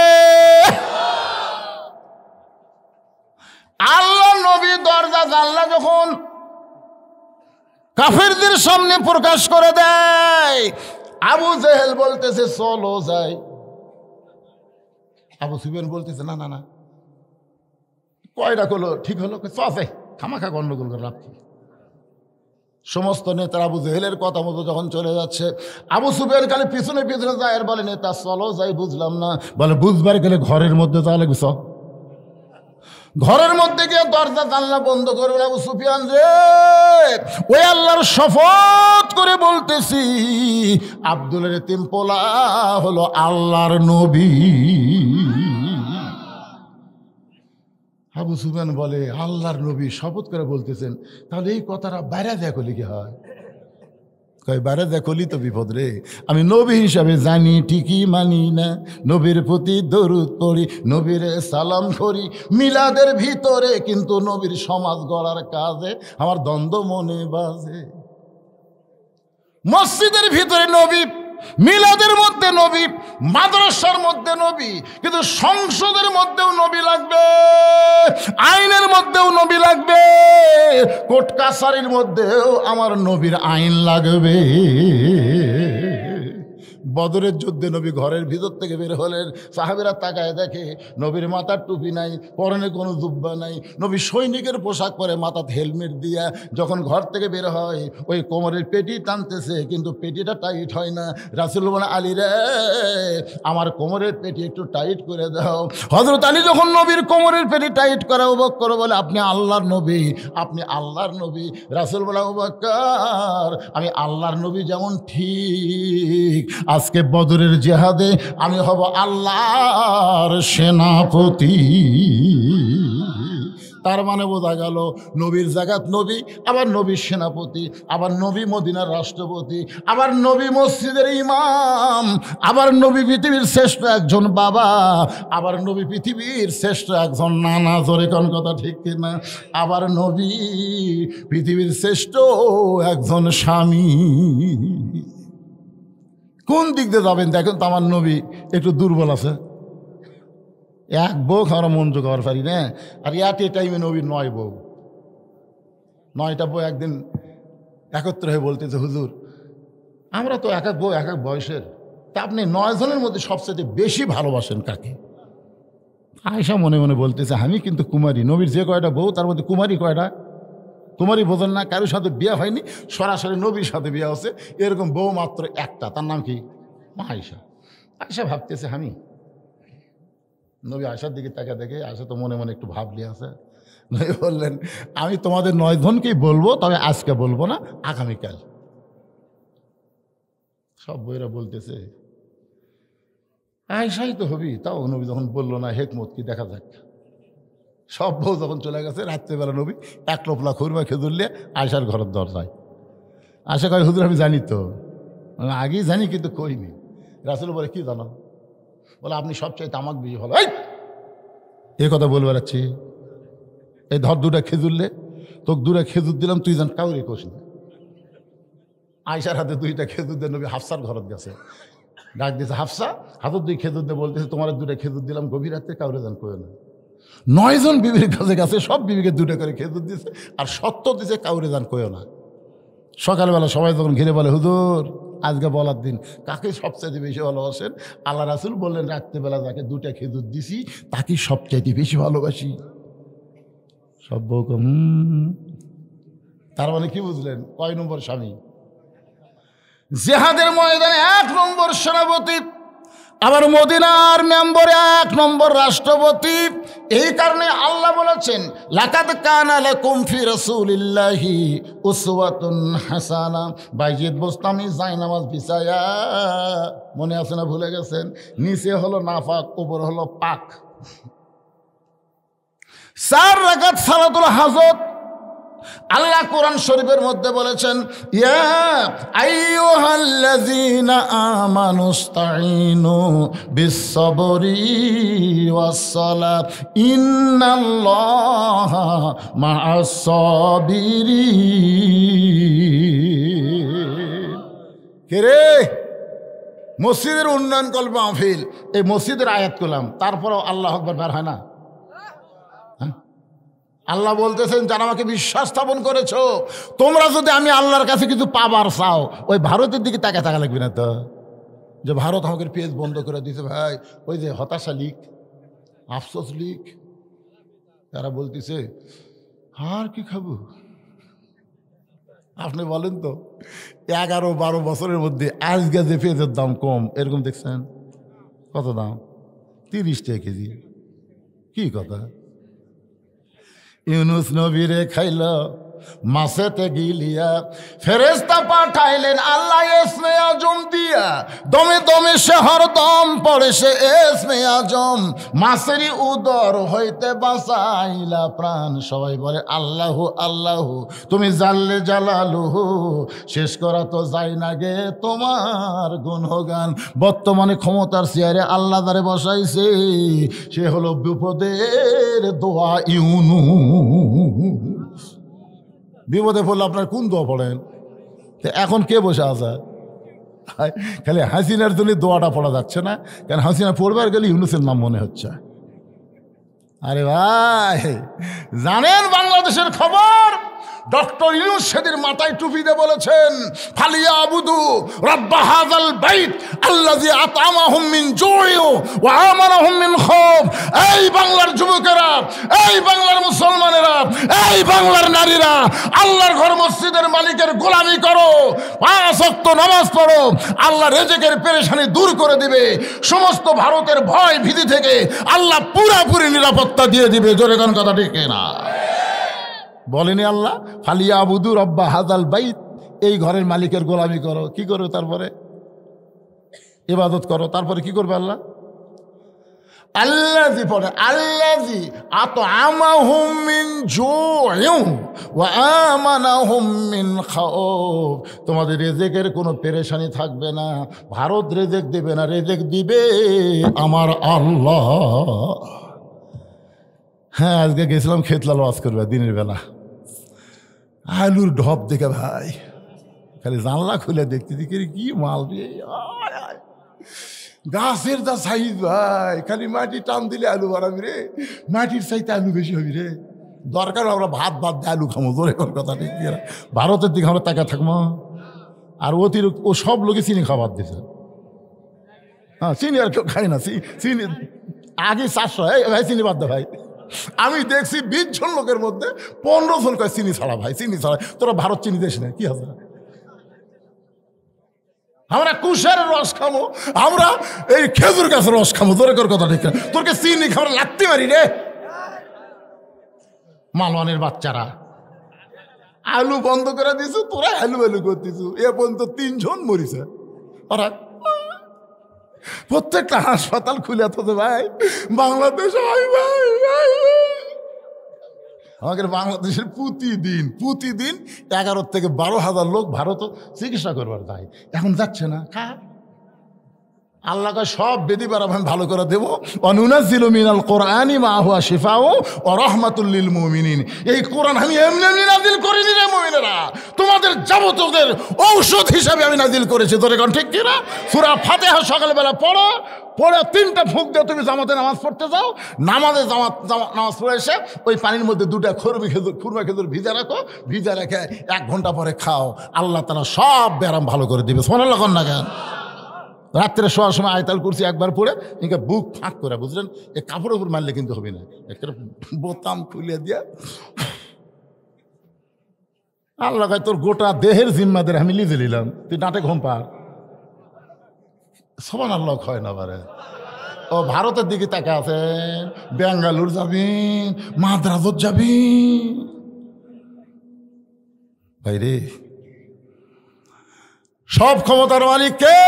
আল্লাহ নবী দরজা জানলা যখন কাফেরদের সামনে প্রকাশ করে দেয়, আবু জেহেল বলতেছে চলো যাই, আবু সুফিয়ান বলতেছে না না না। কয়টা হলো ঠিক হলো, চলে খামাখা গন্ডগোল করে লাভ কি? সমস্ত নেতারা আবু জেহেলের কথা মতো যখন চলে যাচ্ছে, আবু সুফিয়ান খালি পিছনে পিছনে যায় আর বলে, নেতা চলো যাই। বুঝলাম না। বলে বুঝবার গেলে ঘরের মধ্যে যাওয়া লাগবে। ঘরের মধ্যে গিয়ে দরজা জানলা বন্ধ করবে। আবু সুফিয়ান রে, ওই আল্লাহর শপথ করে বলতেছি, আব্দুলের এতিম পোলা হলো আল্লাহর নবী। আবু সুফিয়ান বলে, আল্লাহর নবী শপথ করে বলতেছেন, তাহলে এই কথাটা বাইরে দেখলি কি হয়? কয় বাইরে দেখলি তো বিপদ রে। আমি নবী হিসাবে জানি ঠিকই মানি না, নবীর প্রতি দরুদ পড়ি, নবীর সালাম করি মিলাদের ভিতরে, কিন্তু নবীর সমাজ গড়ার কাজে আমার দ্বন্দ্ব মনে বাজে। মসজিদের ভিতরে নবী, মিলাদের মধ্যে নবী, মাদ্রাসার মধ্যে নবী, কিন্তু সংসদের মধ্যেও নবী লাগবে, আইনের মধ্যেও নবী লাগবে, কোর্ট কাছারির মধ্যেও আমার নবীর আইন লাগবে। বদরের যুদ্ধে নবী ঘরের ভিতর থেকে বের হলেন, সাহাবীরা তাকায় দেখে নবীর মাথার টুপি নাই, পরনে কোনো জুব্বা নাই, নবী সৈনিকের পোশাক পরে মাথাতে হেলমেট দিয়া যখন ঘর থেকে বের হয়, ওই কোমরের পেটি টানতেছে, কিন্তু পেটিটা টাইট হয় না। রাসূল বলে, আলী রে, আমার কোমরের পেটি একটু টাইট করে দাও। হযরত আলী যখন নবীর কোমরের পেটি টাইট করা, আবু বকর বলে, আপনি আল্লাহর নবী, আপনি আল্লাহর নবী। রাসূল বলে, আবু বকর, আমি আল্লাহর নবী যেমন ঠিক আজকে বদরের জিহাদে আমি হব আল্লাহর সেনাপতি। তার মানে বোঝা গেল নবীর জাগাত নবী, আবার নবীর সেনাপতি, আবার নবী মদিনার রাষ্ট্রপতি, আবার নবী মসজিদের ইমাম, আবার নবী পৃথিবীর শ্রেষ্ঠ একজন বাবা, আবার নবী পৃথিবীর শ্রেষ্ঠ একজন নানা। জোরে কোন কথা ঠিক কিনা? আবার নবী পৃথিবীর শ্রেষ্ঠ একজন স্বামী। কোন দিক দিয়ে যাবেন দেখেন তো? আমার নবী একটু দুর্বল আছে, এক বউ আমরা মন জোগাবার পারি না। আর এ টাইমে নবীর 9 বউ, 9টা বউ একদিন একত্র হয়ে বলতেছে, হুজুর আমরা তো এক এক বউ এক এক বয়সের, তা আপনি 9 জনের মধ্যে সবচেয়ে বেশি ভালোবাসেন কাকে? আয়েশা মনে মনে বলতেছে, আমি কিন্তু কুমারী, নবীর যে কয়টা বউ তার মধ্যে কুমারী কয়টা? কুমারী বোঝেন না? কারোর সাথে বিয়ে হয়নি, সরাসরি নবীর সাথে বিয়ে হচ্ছে, এরকম বউ মাত্র একটা, তার নাম কি? আয়েশা। আয়েশা ভাবতেছে আমি। নবী আয়েশার দিকে তাকা দেখে আয়েশা তো মনে মনে একটু ভাবলি আছে। নবী বললেন, আমি তোমাদের 9 জনকেই বলবো, তবে আজকে বলবো না, আগামীকাল। সব বইরা বলতেছে আয়েশাই তো হবি, তাও নবী যখন বললো না, হেকমত কি দেখা যাক। সব বউ যখন চলে গেছে, রাত্রেবেলা নবী এক টোপলা খুরমা খেজুর নিয়ে আয়েশার ঘরের দরজায়। আয়েশা কয়, হুজুর আমি জানি তো। আগেই জানি কিন্তু কইনি। রাসূল বলে, কি জানো? বলে, আপনি সবচাইতে আমাকে বেশি ভালো। এই কথা বলবে বেড়াচ্ছি, এই ধর 2টা খেজুর লে, তোকে 2টা খেজুর দিলাম, তুই জান কাউরে কোস না। আয়েশার হাতে 2টা খেজুর দিয়ে নবী হাফসার ঘরত গেছে, ডাক দিয়েছে, হাফসা হাতের 2 খেজুর দিয়ে বলতেছে, তোমার 2টা খেজুর দিলাম, গভীর রাতে কাউরে জান কই না। 9 জন বিবির কাছে গেছে, সব বিবিকে 2টা করে খেজুর দিয়েছে, আর সত্য দিছে, কাউরে জান কইও না। সকালবেলা সবাই যখন ঘিরে বলে, হুজুর আজকে বলার দিন, কাকে সবচাইতে বেশি ভালোবাসেন? আল্লাহ রাসূল বললেন, রাত্রেবেলা যাকে 2টা খেজুর দিছি তাকে সবচাইতে বেশি ভালোবাসি। সব বউ তার মানে কি বুঝলেন? কয় নম্বর স্বামী? জিহাদের ময়দানে 1 নম্বর সেনাপতি, আবার মদিনার মেম্বরে 1 নম্বর রাষ্ট্রপতি। এই কারণে আল্লাহ বলেছেন, লাকাদ কানা লাকুম ফি রাসূলিল্লাহি উসওয়াতুন হাসানা। বাইজিদ বোস্তামি জায়নামাজ বিছায়া, মনে আছে না? ভুলে গেছেন? নিচে হলো নাফাক, উপর হলো পাক। 4 রাকাত সালাতুল হাজত। আল্লাহ কোরআন শরীফের মধ্যে বলেছেন, ইয়া আইয়ুহাল্লাযীনা আমানুস্তাঈনু বিস-সাবরি ওয়াস-সালাত ইন্নাল্লাহা মা'আস-সাবিরিন। কে রে? মসজিদের উন্নয়ন কল্প মাহফিল, এই মসজিদের আয়াত করলাম, তারপরেও আল্লাহু আকবার বের হয় না। আল্লাহ বলতেছেন, যারা আমাকে বিশ্বাস স্থাপন করেছো, তোমরা যদি আমি আল্লাহর কাছে কিছু পাবার চাও, ওই ভারতের দিকে তাকা লাগবে না তো, যে ভারত আমাকে পেজ বন্ধ করে দিয়েছে। ভাই, ওই যে হতাশা লিক, আফসোস লিক, তারা বলতেছে আর কি খাবো। আপনি বলেন তো, 11-12 বছরের মধ্যে আজকে যে পেঁয়াজের দাম কম, এরকম দেখছেন? কত দাম? 30 টাকা কেজি। কি কথা? ইউনুস নবীরে খাইল মাছেতে গিলিয়া, ফেরেশতা পাঠাইলেন আল্লাহ ইসমে আজম দিয়া, দমে দমে সে হরদম পড়ে সে ইসমে আজম, মাছেরই উদর হইতে বাঁচাইলা প্রাণ। সবাই বলে আল্লাহু আল্লাহু, তুমি জাল্লে জালালুহু, শেষ করা তো যায় না গে তোমার গুণগান। বর্তমানে ক্ষমতার চেয়ারে আল্লাহ দ্বারে বসাইছে, সে হলো বিপদের দোয়া ইউনুস। বিপদে পড়লে আপনার কোন দোয়া পড়েন? এখন কে বসে আছে? খালি হাসিনার জন্য দোয়াটা পড়া যাচ্ছে না, কারণ হাসিনা পড়বার গেলে ইউনুসের নাম মনে হচ্ছে। আরে ভাই, জানেন বাংলাদেশের খবর? ডক্টর ইউনুস সেদিন মাথায় টুপি দিয়ে বলেছেন, ফালিয়াবুদু রাব্বা হাযাল বাইত আল্লাযী আত'আমাহুম মিন জু'ইন ওয়া আমানাহুম মিন খাউফ। এই বাংলার যুবকেরা, এই বাংলার মুসলমানেরা, এই বাংলার নারীরা, আল্লাহর ঘর মসজিদের মালিকের গোলামি করো, 5 ওয়াক্ত নামাজ পড়ো, আল্লাহ রিজিকের পেরেশানি দূর করে দিবে। সমস্ত ভারতের ভয় ভীতি থেকে আল্লাহ পুরোপুরি নিরাপত্তা দিয়ে দিবে। জোরে কোন কথা ঠিক না? বলেনি আল্লাহ, ফালিয়াবুদু রাব্বা হাযাল বাইত, এই ঘরের মালিকের গোলামি করো। কি করো? তারপরে ইবাদত করো। তারপরে কি করবে আল্লাহ? আল্লাযী পড়ে আল্লাযী আতআমাহুম মিন জুইন ওয়া আমানাহুম মিন খাউফ। তোমাদের রিজিকের কোনো পেরেশানি থাকবে না। ভারত রিজিক দিবে না, রিজিক দিবে আমার আল্লাহ। হ্যাঁ, আজকে গেছিলাম খেতলাল ওয়াজ করবে দিনের বেলা। আলুর ঢপ দেখে ভাই খালি জানলা খুলে দেখতে দেখি কি মাল রে, গাছের যা সাইজ ভাই, খালি মাটি টান দিলে আলু বাড়াবি রে, মাটির চাইতে আলু বেশি হবি রে। দরকার আমরা ভাত দিয়ে আলু খামো, জোরে কোন কথা নেই। ভারতের দিকে আমরা টাকা থাকবো, আর অতিরিক্ত ও সব লোকে চিনি খাবার দিছে। হ্যাঁ, চিনি আর কেউ খাই না, চিনি আগে 400, ভাই চিনি বাদ দে ভাই। আমি দেখছি 20 জন লোকের মধ্যে 15 জন কয় চিনি ছাড়া ভাই, চিনি ছাড়া। তোরা ভারত চিনি দিস না, কি আছে? আমরা কুশের রস খামো, আমরা এই খেজুর গাছের রস খামো, তোর কথা ঠিক না। তোরকে চিনি খাবার লাগতে পারি রে। মালওয়ানের বাচ্চারা আলু বন্ধ করে দিছু, তোরা আলু করতেছু। এ পর্যন্ত 3 জন মরিছে। ওরা প্রত্যেকটা হাসপাতাল খুলে থাকে ভাই। বাংলাদেশ আমাদের বাংলাদেশের প্রতিদিন 11 থেকে 12,000 লোক ভারত চিকিৎসা করবার যায়। এখন যাচ্ছে না। আল্লাহকে সব বেদি পারা আমি ভালো করে দেবো। অনুনাজ্জিলু মিনাল কোরআনি মা হুয়া শিফাউ ওয়া রাহমাতুল লিল মুমিনিন। এই কোরআন আমি এমনি এমনি নাজিল করিনি রে মুমিনেরা, তোমাদের যাবতীয় ঔষধ হিসাবে আমি নাজিল করেছি। তোর এখন ঠিক কিনা? সূরা ফাতিহা সকালবেলা পড়ে 3টা ফুঁক দিয়ে তুমি জামাতে নামাজ পড়তে যাও। নামাজে নামাজ পড়ে এসে ওই পানির মধ্যে 2টা খুরমা খেজুর ভিজা রাখো, ভিজা রেখে 1 ঘন্টা পরে খাও। আল্লাহ তাআলা সব ব্যারাম ভালো করে দিবে। সুবহানাল্লাহ কোন না কেন? রাত্রে শোয়ার সময় আয়াতুল কুরসি একবার পড়ে ইনকা বুক ফাঁক করে, বুঝলেন? এই কাপড়ের উপর মারলে কিন্তু হবে না, একটা বোতাম খুলে দিয়া আল্লাহ কয় তোর গোটা দেহের জিম্মাদের আমি লিজে নিলাম, তুই নাটে ঘুম পার। সুবহানাল্লাহ হয় না পারে। ও ভারতের দিকে তাকা আছে, বেঙ্গালুর যাবি, মাদ্রাজত যাবি ভাই রে। সব ক্ষমতার মালিক কে?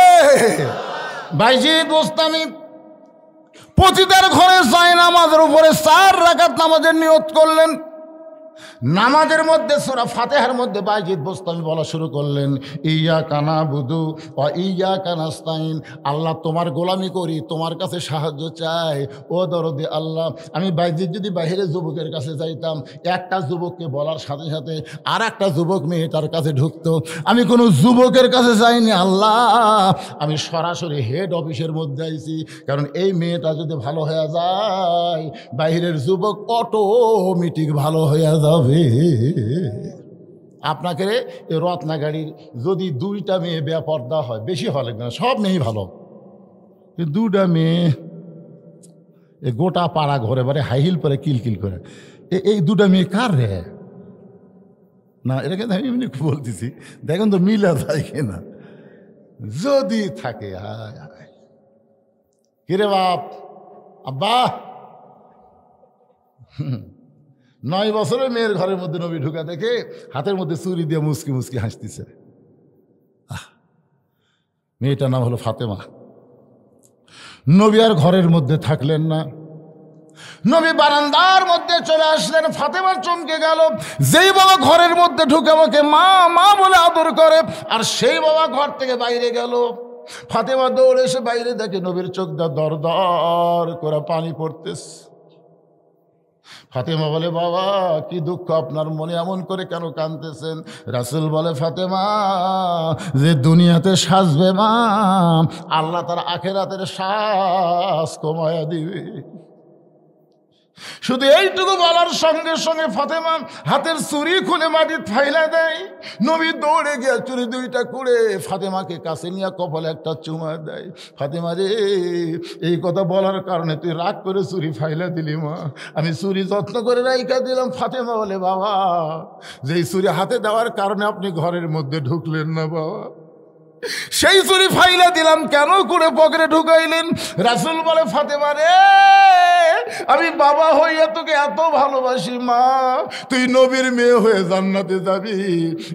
বাইজিদ বোস্তামি। পতিতার ঘরে যায় নামাজের উপরে 4 রাকাত নামাজের নিয়ত করলেন। নামাজের মধ্যে সূরা ফাতিহার মধ্যে বাইজিদ বোস্তামি বলা শুরু করলেন, ইয়াকা নাবুদু ওয়া ইয়াকা নাস্তাইন। আল্লাহ তোমার গোলামি করি, তোমার কাছে সাহায্য চাই। ও দরদে আল্লাহ, আমি বাইজিদ যদি বাইরে যুবকের কাছে যাইতাম, একটা যুবককে বলার সাথে সাথে আর একটা যুবক মেয়েটার কাছে ঢুকতো। আমি কোনো যুবকের কাছে যাইনি আল্লাহ, আমি সরাসরি হেড অফিসের মধ্যে আইছি। কারণ এই মেয়েটা যদি ভালো হয়ে যায়, বাইরের যুবক অটোমেটিক ভালো হয়ে যাবে। আপনাকে এই রত্নাগাড়ির যদি 2টা মেয়ে বেপর্দা হয়, বেশি হওয়া লাগবে না, সব মেয়েই ভালো। 2টা মেয়ে গোটা পাড়া ঘরে বারে হাই হিল পরে কিলকিল করে, এই 2টা মেয়ে কার রে? না, এটাকে আমি এমনি বলতেছি, দেখেন তো মিলা যায় কিনা। যদি থাকে কিরে বাপ, আব্বা 9 বছরের মেয়ের ঘরের মধ্যে নবী ঢুকা দেখে হাতের মধ্যে চুরি দিয়ে মুসকি মুসকি হাসতেছে। মেয়েটার নাম হলো ফাতেমা। নবী আর ঘরের মধ্যে থাকলেন না, নবী বারান্দার মধ্যে চলে আসলেন। ফাতেমার চমকে গেল, যেই বাবা ঘরের মধ্যে ঢুকে আমাকে মা মা বলে আদর করে, আর সেই বাবা ঘর থেকে বাইরে গেল। ফাতেমা দৌড়ে এসে বাইরে দেখে নবীর চোখ দা দর দর করে পানি পড়তেছে। ফাতেমা বলে, বাবা কি দুঃখ আপনার মনে, এমন করে কেন কাঁদতেছেন? রাসূল বলে, ফাতেমা যে দুনিয়াতে সাজবে মা, আল্লাহ তার আখিরাতের শ্বাস কমায়া দিবে। শুধু এইটুকু বলার সঙ্গে সঙ্গে ফাতেমা হাতের চুরি খুলে মাটি ফাইলা দেয়। নবী দৌড়ে গিয়ে চুরি 2টা করে ফাতেমাকে কাছে নিয়ে কপালে একটা চুমা দেয়। ফাতেমা রে, এই কথা বলার কারণে তুই রাগ করে চুরি ফাইলা দিলি মা, আমি চুরি যত্ন করে রাইখা দিলাম। ফাতেমা বলে, বাবা যেই চুরি হাতে দেওয়ার কারণে আপনি ঘরের মধ্যে ঢুকলেন না বাবা, সেই চুরি ফাইলা দিলাম কেন করে পকেটে ঢুকাইলেন? রাসূল বলে, ফাতেমা রে আমি বাবা হইয়া তোকে এত ভালোবাসি মা, তুই নবীর মেয়ে হয়ে জান্নাতে যাবি,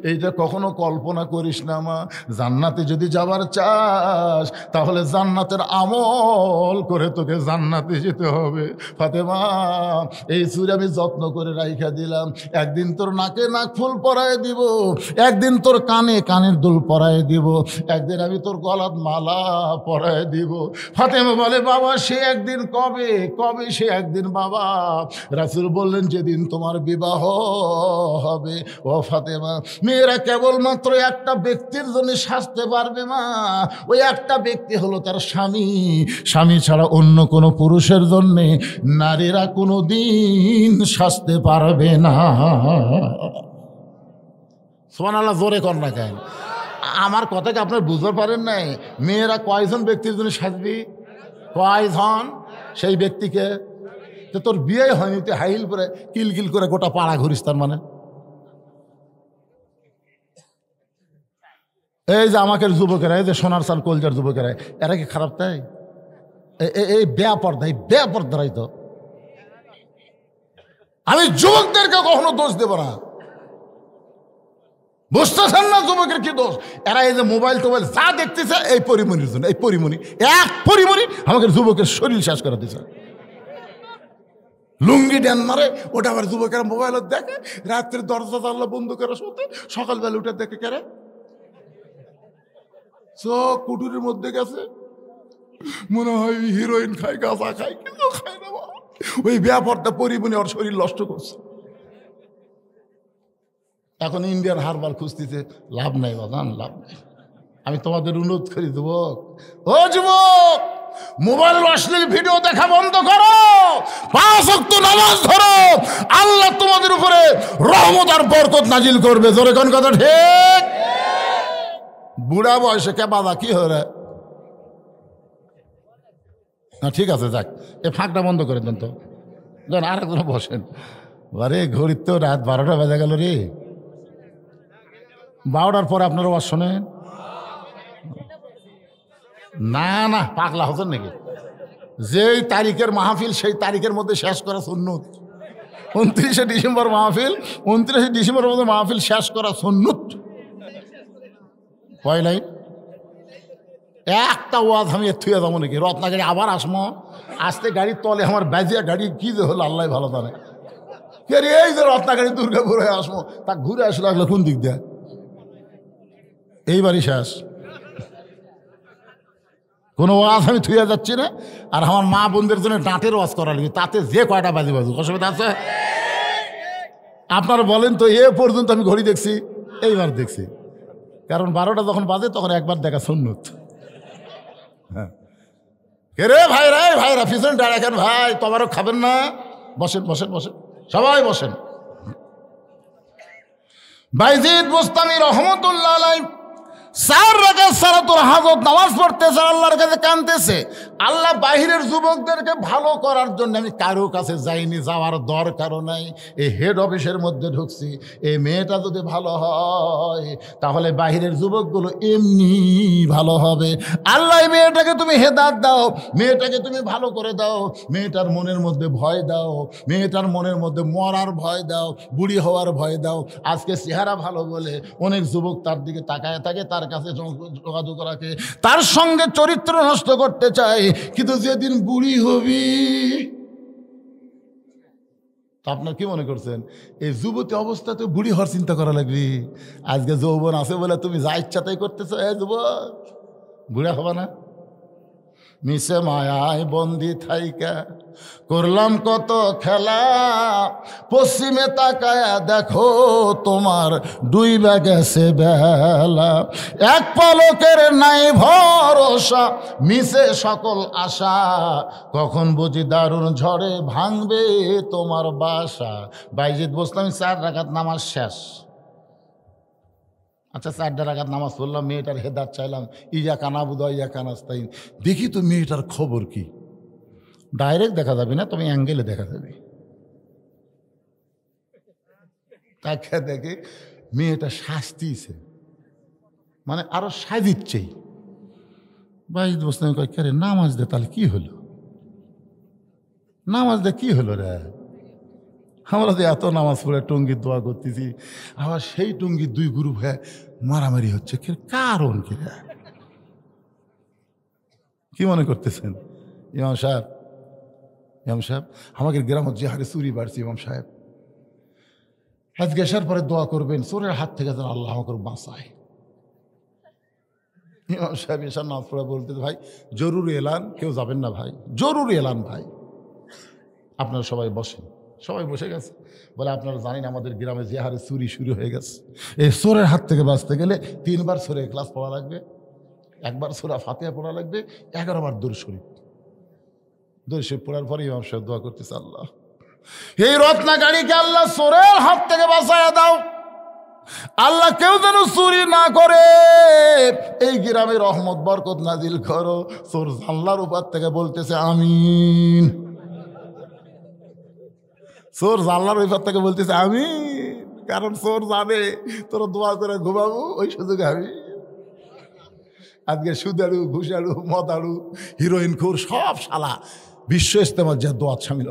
এইটা কখনো কল্পনা করিস না মা। জান্নাতে যদি যাবার চাস তাহলে জান্নাতের আমল করে তোকে জান্নাতে যেতে হবে। ফাতেমা, এই চুড়ি আমি যত্ন করে রাইখা দিলাম, একদিন তোর নাকে নাক ফুল পরায় দিব, একদিন তোর কানে কানের দুল পরায় দিব, একদিন আমি তোর গলাত মালা পরায় দিব। ফাতেমা বলে বাবা সে একদিন কবে, কবে সে একদিন বাবা? রাসূল বললেন যেদিন তোমার বিবাহ হবে। ও ফাতেমা, মেয়েরা কেবলমাত্র একটা ব্যক্তির জন্য সাজতে পারবে মা, ওই একটা ব্যক্তি হলো তার স্বামী। স্বামী ছাড়া অন্য কোনো পুরুষের জন্যে নারীরা কোনো দিন সাজতে পারবে না। সুবহানাল্লাহ, জোরে কর না কেন? আমার কথাকে আপনার বুঝতে পারেন নাই? মেয়েরা কয়জন ব্যক্তির জন্য সাজবি? কয়জন? সেই ব্যক্তিকে তো তোর বিয়ে হয়নি, তুই হাইল করে কিলকিল করে গোটা পাড়া ঘুরিস, তার মানে এই যে আমাকে যুবকেরা, এই যে সোনার সাল কলজার যুবকেরা, এরা কি খারাপ? তাই এই বেপর্দা, এই বেপর্দারাই তো। আমি যুবকদেরকে কখনো দোষ দেব না, বুঝতেছেন না যুবকের কি দোষ? এরা এই যে মোবাইল টোবাইল যা দেখতেছে এই পরিমণির জন্য, এই পরিমণি, এক পরিমণি আমাকে যুবকের শরীর শেষ করে দিচ্ছে। লুঙ্গি ড্যান মারে, ওটা আবার যুবকেরা মোবাইলত দেখে, রাত্রে দরজা জানলা বন্ধ করে শুতে, সকালবেলা উঠে দেখে কেরে চোখ কুটুরির মধ্যে গেছে, মনে হয় হিরোইন খায়, গাঁজা খায়, কিন্তু খায় না। ওই ব্যাপারটা পরিমণি ওর শরীর নষ্ট করছে। এখন ইন্ডিয়ান হারবার খুঁজতেছে, লাভ নাই বাদান, লাভ নাই। আমি তোমাদের অনুরোধ করি যুবক, ও যুবক, মোবাইল অশ্লীল ভিডিও দেখা বন্ধ করো, 5 ওয়াক্ত নামাজ ধরো, আল্লাহ তোমাদের উপরে রহমত আর বরকত নাজিল করবে। জোরে কোন কথা ঠিক? বুড়া বয়সে কে বাবা কি হরে না, ঠিক আছে যাক, এ ফাঁকটা বন্ধ করে দেন তো, দেন আর একজন বসেন। আরে ঘড়ির তো রাত 12টা বেজে গেল রে, 12টার পরে আপনারা ওয়াজ শোনেন না? না পাগলা হতেন নাকি? যেই তারিখের মাহফিল সেই তারিখের মধ্যে শেষ করা সুন্নত। 29শে ডিসেম্বর মাহফিল, 29শে ডিসেম্বরের মধ্যে মাহফিল শেষ করা সুন্নত। কয় লাইন একটা ওয়াজ আমি থুয়ে যাবো নাকি? রত্নাগাড়ি আবার আসমো, আসতে গাড়ির তলে আমার বাজিয়া গাড়ি কি যে হলো আল্লাহ ভালো জানে। এই যে রত্নাগাড়ি দুর্গাপুর হয়ে আসবো, তা ঘুরে আসলে লাগলো কোন দিক দিয়ে? এইবারই শেষ। কোনো ওয়াজ আমি থুয়ে যাচ্ছি না, আর আমার মা বোনদের জন্য ডাঁটের ওয়াজ করা লাগে, তাতে যে কয়টা বাজি বাজু অসুবিধা আছে? আপনারা বলেন তো, এ পর্যন্ত আমি ঘড়ি দেখছি, এইবার দেখছি, কারণ 12টা যখন বাজে তখন একবার দেখা সুন্নত। হ্যাঁ কে রে ভাইরা, ভাইরা পিছনে দাঁড়াকেন ভাই, তোমারও খাবেন না? বসেন বসেন বসেন, সবাই বসেন। বাইজিদ বুস্তামি রহমতুল্লাহ আলাইহি 4 রাকাত সালাতুল হাজত নামাজ পড়তেছে, আল্লাহর কাছে কাঁদতেছে। আল্লাহ বাহিরের যুবকদেরকে ভালো করার জন্য আমি কারো কাছে যাইনি, যাওয়ার দরকারও নাই। এই হেড অফিসের মধ্যে ঢুকছি, এই মেয়েটা যদি ভালো হয় তাহলে বাহিরের যুবকগুলো এমনি ভালো হবে। আল্লাহ মেয়েটাকে তুমি হেদায়েত দাও, মেয়েটাকে তুমি ভালো করে দাও, মেয়েটার মনের মধ্যে ভয় দাও, মেয়েটার মনের মধ্যে মরার ভয় দাও, বুড়ি হওয়ার ভয় দাও। আজকে চেহারা ভালো বলে অনেক যুবক তার দিকে তাকায় থাকে, তার কাছে যোগাযোগ রাখে, তার সঙ্গে চরিত্র নষ্ট করতে চায়, কিন্তু যেদিন বুড়ি হবি, তা আপনার কি মনে করছেন এই যুবতী অবস্থাতে বুড়ি হওয়ার চিন্তা করা লাগবে? আজকে যৌবন আছে বলে তুমি যা ইচ্ছা তাই করতেছ, এ যুবক বুড়া হবে না? মিশে মায়ায় বন্দি থাইকা করলাম কত খেলা, পশ্চিমে তাকায়া দেখো তোমার ডুইবা গেছে বেলা, এক পলকের নাই ভরসা, মিশে সকল আশা, কখন বুঝি দারুণ ঝড়ে ভাঙবে তোমার বাসা। বাইজিদ বুস্তামি 4 রাকাত নামাজ শেষ। আচ্ছা 4 রাকাত নামাজ পড়লাম, মেয়েটার হেদায়েত চাইলাম, ইয়া কানাবুদা ইয়া কানাস্তাইন, দেখি তো মেয়েটার খবর কি। ডাইরেক্ট দেখা যাবে না, তুমি অ্যাঙ্গেলে দেখা যাবে। তাকে দেখে মেয়েটা শাস্তিছে, মানে আরো সাজিচ্ছেই। বাইজিদ বুস্তামি কয় কে রে, নামাজ দে, তাহলে কি হলো? নামাজ দিয়ে কি হলো রে? আমরা যে এত নামাজ পড়ে টঙ্গির দোয়া করতেছি, আবার সেই টঙ্গির দুই গ্রুপ হয়ে মারামারি হচ্ছে, কারণ কি? কি মনে করতেছেন ইমাম সাহেব? ইমাম সাহেব, আমাদের গ্রামের যে হারে চুরি বাড়ছে, ইমাম সাহেব আজকে আসার পরে দোয়া করবেন চোরের হাত থেকে যেন আল্লাহ আমাকে বাঁচায়। ইমাম সাহেব এসার নামাজ পড়ে বলতে, ভাই জরুরি এলান, কেউ যাবেন না ভাই, জরুরি এলান ভাই, আপনারা সবাই বসেন। সবাই বসে গেছে। বলে আপনারা জানেন আমাদের গ্রামে যে হারে চুরি শুরু হয়ে গেছে, এই চোরের হাত থেকে বাঁচতে গেলে 3 বার সূরা ইখলাস পড়া লাগবে, 1 বার সূরা ফাতিহা পড়া লাগবে, 11 বার দরুদ শরীফ। দরুদ শরীফ পড়ার পরে ইমাম সাহেব দোয়া করতেছে, আল্লাহ এই রত্না গাড়িকে আল্লাহ চোরের হাত থেকে বাঁচায়া দাও, আল্লাহ কেউ যেন চুরি না করে, এই গ্রামে রহমত বরকত নাজিল করো। চোর জানলার উপর থেকে বলতেছে আমিন, চোর জানলার উপর থেকে বলতেছে আমিন, কারণ চোর জানে তোরা দোয়া করে ঘুমাবো, ওই সুযোগে আমি আজকে সুদাড়ু, ঘুষাড়ু, মদাড়ু, হিরোইন খুর সব শালা বিশ্ব ইস্তেমার যে দোয়াত সামিল,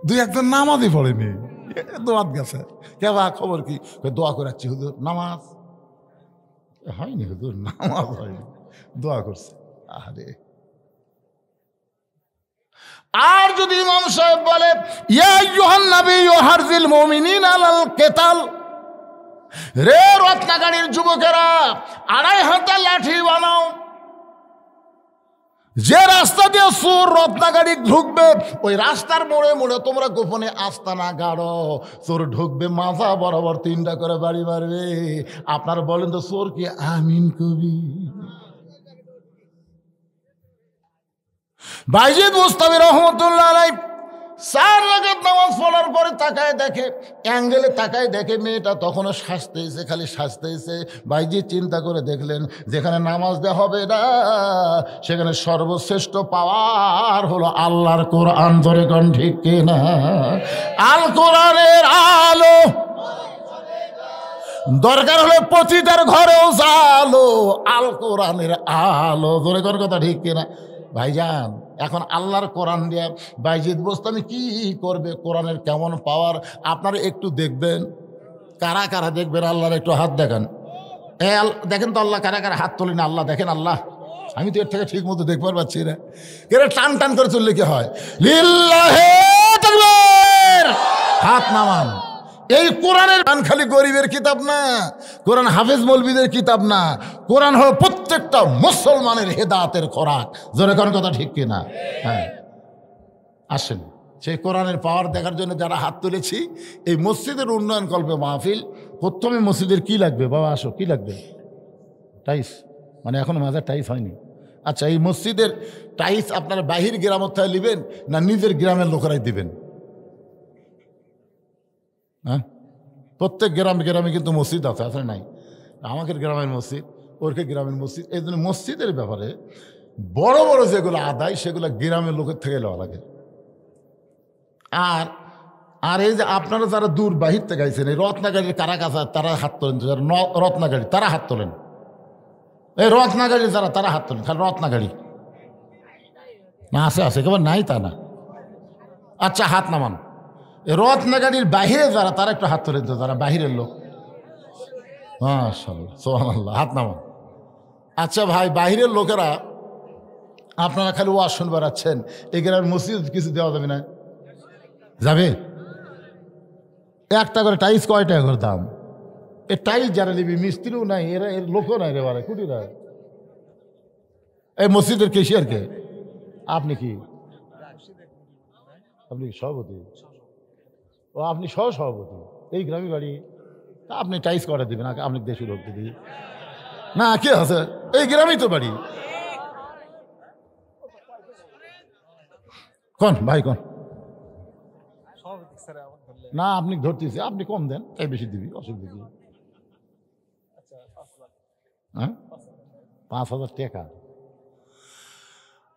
2-1জন নামাজই পড়েনি, দোয়াত গেছে। কেবা খবর কি? দোয়া করে যাচ্ছি হুজুর, নামাজ হয়নি হুজুর, নামাজ হয়নি, দোয়া করছে। আরে আর যদি ইমাম সাহেব বলে ইয়া আইয়ুহান নাবিয়্যু হারজিল মুমিনিনা আলাল কিতাল, রে রত্নাগাড়ির যুবকেরা 2.5 হাতে লাঠি বানাও, যে রাস্তা দিয়ে চোর রত্নাগাড়ি ঢুকবে ওই রাস্তার মোড়ে মোড়ে তোমরা গোপনে আস্তানা গাড়ো, চোর ঢুকবে মাথা বরাবর 3টা করে বাড়ি মারবে। আপনারা বলেন তো চোর কি আমিন কবি? বাইজিদ বুস্তামি রহমতুল্লাহ আলাইহি 4 রাকাত নামাজ পড়ার পরে তাকায় দেখে, অ্যাঙ্গেলে তাকায় দেখে মেয়েটা তখনও সাজতেছে, খালি সাজতেছে। বাইজিদ চিন্তা করে দেখলেন যেখানে নামাজ দেওয়া হবে না সেখানে সর্বশ্রেষ্ঠ পাওয়ার হলো আল্লাহর কোরআন। ধরে কোন ঠিক কিনা? আল কোরআনের আলো দরকার হলে পতিতার ঘরেও জালো, আল কোরআনের আলো। ধরে কোন কথা ঠিক কিনা? ভাইজান এখন আল্লাহর কোরআন দিয়ে বাইজিদ বোস্তামি কি করবে, কোরআনের কেমন পাওয়ার আপনারা একটু দেখবেন। কারা কারা দেখবেন আল্লাহর একটু হাত দেখান। দেখেন তো আল্লাহ কারা কারা হাত তোলেন, আল্লাহ দেখেন। আল্লাহ আমি তো এর থেকে ঠিক মতো দেখবার পাচ্ছি না, এরা টান টান করে চললে কি হয়? লিল্লাহে তাকবীর, হাত নামান। এই কোরআনের গান খালি গরিবের কিতাব না, কোরআন হাফেজ মৌলবীদের কিতাব না, কোরআন হলো প্রত্যেকটা মুসলমানের হেদায়েতের খোরাক। জোরে কোন কথা ঠিক কিনা? হ্যাঁ, আসেন সেই কোরআনের পাওয়ার দেখার জন্য যারা হাত তুলেছি। এই মসজিদের উন্নয়ন কল্পে মাহফিল। প্রথমে মসজিদের কি লাগবে বাবা? আসো, কি লাগবে? টাইস, মানে এখনো মাজার টাইস হয়নি। আচ্ছা, এই মসজিদের টাইস আপনারা বাহির গ্রামের থেকে নেবেন না নিজের গ্রামের লোকেরাই দিবেন? হ্যাঁ, প্রত্যেক গ্রামে গ্রামে কিন্তু মসজিদ আছে, আসলে নাই? আমাদের গ্রামের মসজিদ, ওরকে গ্রামের মসজিদ। এই জন্য মসজিদের ব্যাপারে বড় বড় যেগুলো আদায় সেগুলো গ্রামের লোকের থেকে লওয়া লাগে। আর আর এই যে আপনারা যারা দূর বাহির থেকে আইছেন, এই রত্নাগাড়ির কারা কাছে তারা হাত তোলেন, যারা রত্নাগাড়ি তারা হাত তোলেন। এই রত্নাগাড়ি যারা তারা হাত তোলেন, খালি রত্নাগাড়ি না আছে, আছে কেবল নাই তা না। আচ্ছা হাত নামান। রত্নাগাড়ির বাহিরে যারা তারা একটু হাত তোলেন তো, যারা বাহিরের লোক। মাশাআল্লাহ, সুবহানাল্লাহ, হাত নামান। আচ্ছা ভাই, বাহিরের লোকেরা আপনারা খালি ওয়াজ শুনবার আছেন, এই গ্রামের মসজিদ কিছু দেওয়া যাবে না? যাবে। একটা করে টাইস কয় টাকা করে দাম? এ টাইস যারা নিবি মিস্ত্রিও নাই, এরা এর লোকও নাই রে বারে, কুটিরা। এই মসজিদের কেশিয়ার কে? আপনি কি? আপনি সভাপতি? ও আপনি সহ সভাপতি, এই গ্রামে বাড়ি। আপনি টাইস কটা দিবেন? আপনি দেশের লোক দিবি না? কে আছে? এই গ্রামেই তো বাড়ি। কোন ভাই কোন? না আপনি ধরতেছি, আপনি কম দেন, তাই বেশি দিবি, অসুবিধা কি? হ্যাঁ, 5,000 টাকা।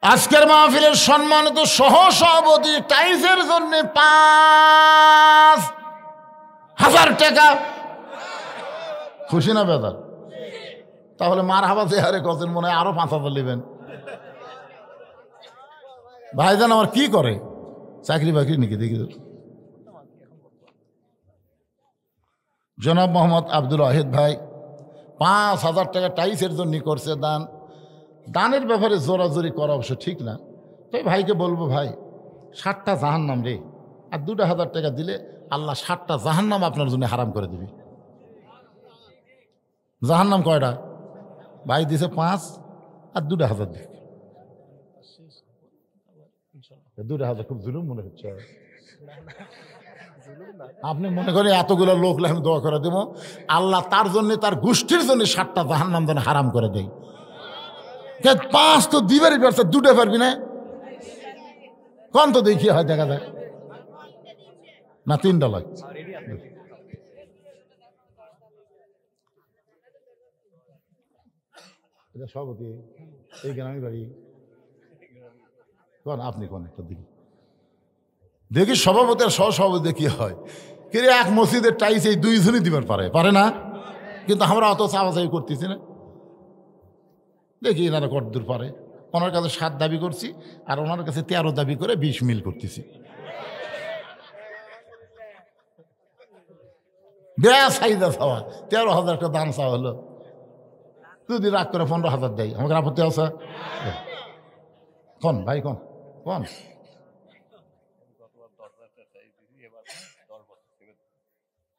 আজকের মাহফিলের সম্মানিত সহ সভাপতি টাইসের জন্য 5,000 টাকা। খুশি না বেদার? তাহলে মার হাবা চেহারে করছেন, মনে হয় আরো 5,000 নেবেন। ভাইজান আমার কি করে? চাকরি বাকরি নাকি দেখি? জনাব মোহাম্মদ আব্দুল ওয়াহিদ ভাই 5,000 টাকা টাইসের জন্য করছে দান। দানের ব্যাপারে জোরাজোরি করা অবশ্য ঠিক না। তাই ভাইকে বলবো, ভাই 60টা জাহান্নাম রে, আর 2,000 টাকা দিলে আল্লাহ 60টা জাহান্নাম আপনার জন্য হারাম করে দিবি। জাহান্নাম কয়টা? ভাই দিছে 5 আর 2,000 দিবে। 2,000 খুব জুলুম মনে হচ্ছে। আপনি মনে করেন এতগুলো লোক আমি দোয়া করে দেবো, আল্লাহ তার জন্য তার গোষ্ঠীর জন্য 60টা জাহান্নাম যেন হারাম করে দেয়। 5 তো দিবারই পারছে, 2টা পারবি না? কোন তো দেখি হয়, দেখা যায় না 3টা লাগে। এটা সভাপতি এই গ্রামে বাড়ি কোন? আপনি কোন একটা দেখি দেখি সভাপতি আর সহসভাপতি কি হয়। কিন্তু এক মসজিদের টাইস এই 2 জনই দিবার পারে না, কিন্তু আমরা অত চাওয়াচাই করতেছি না। দেখি এনারা কতদূর পারে। ওনার কাছে 7 দাবি করছি, আর ওনার কাছে 13 দাবি করে 20 মিল করতেছি। ব্যাস হাইদা চাওয়া 13,000 টাকা দান চাওয়া হলো। যদি রাগ করে 15,000 দেয়, আমাকে আপত্তি আছে? কোন ভাই কোন কোন?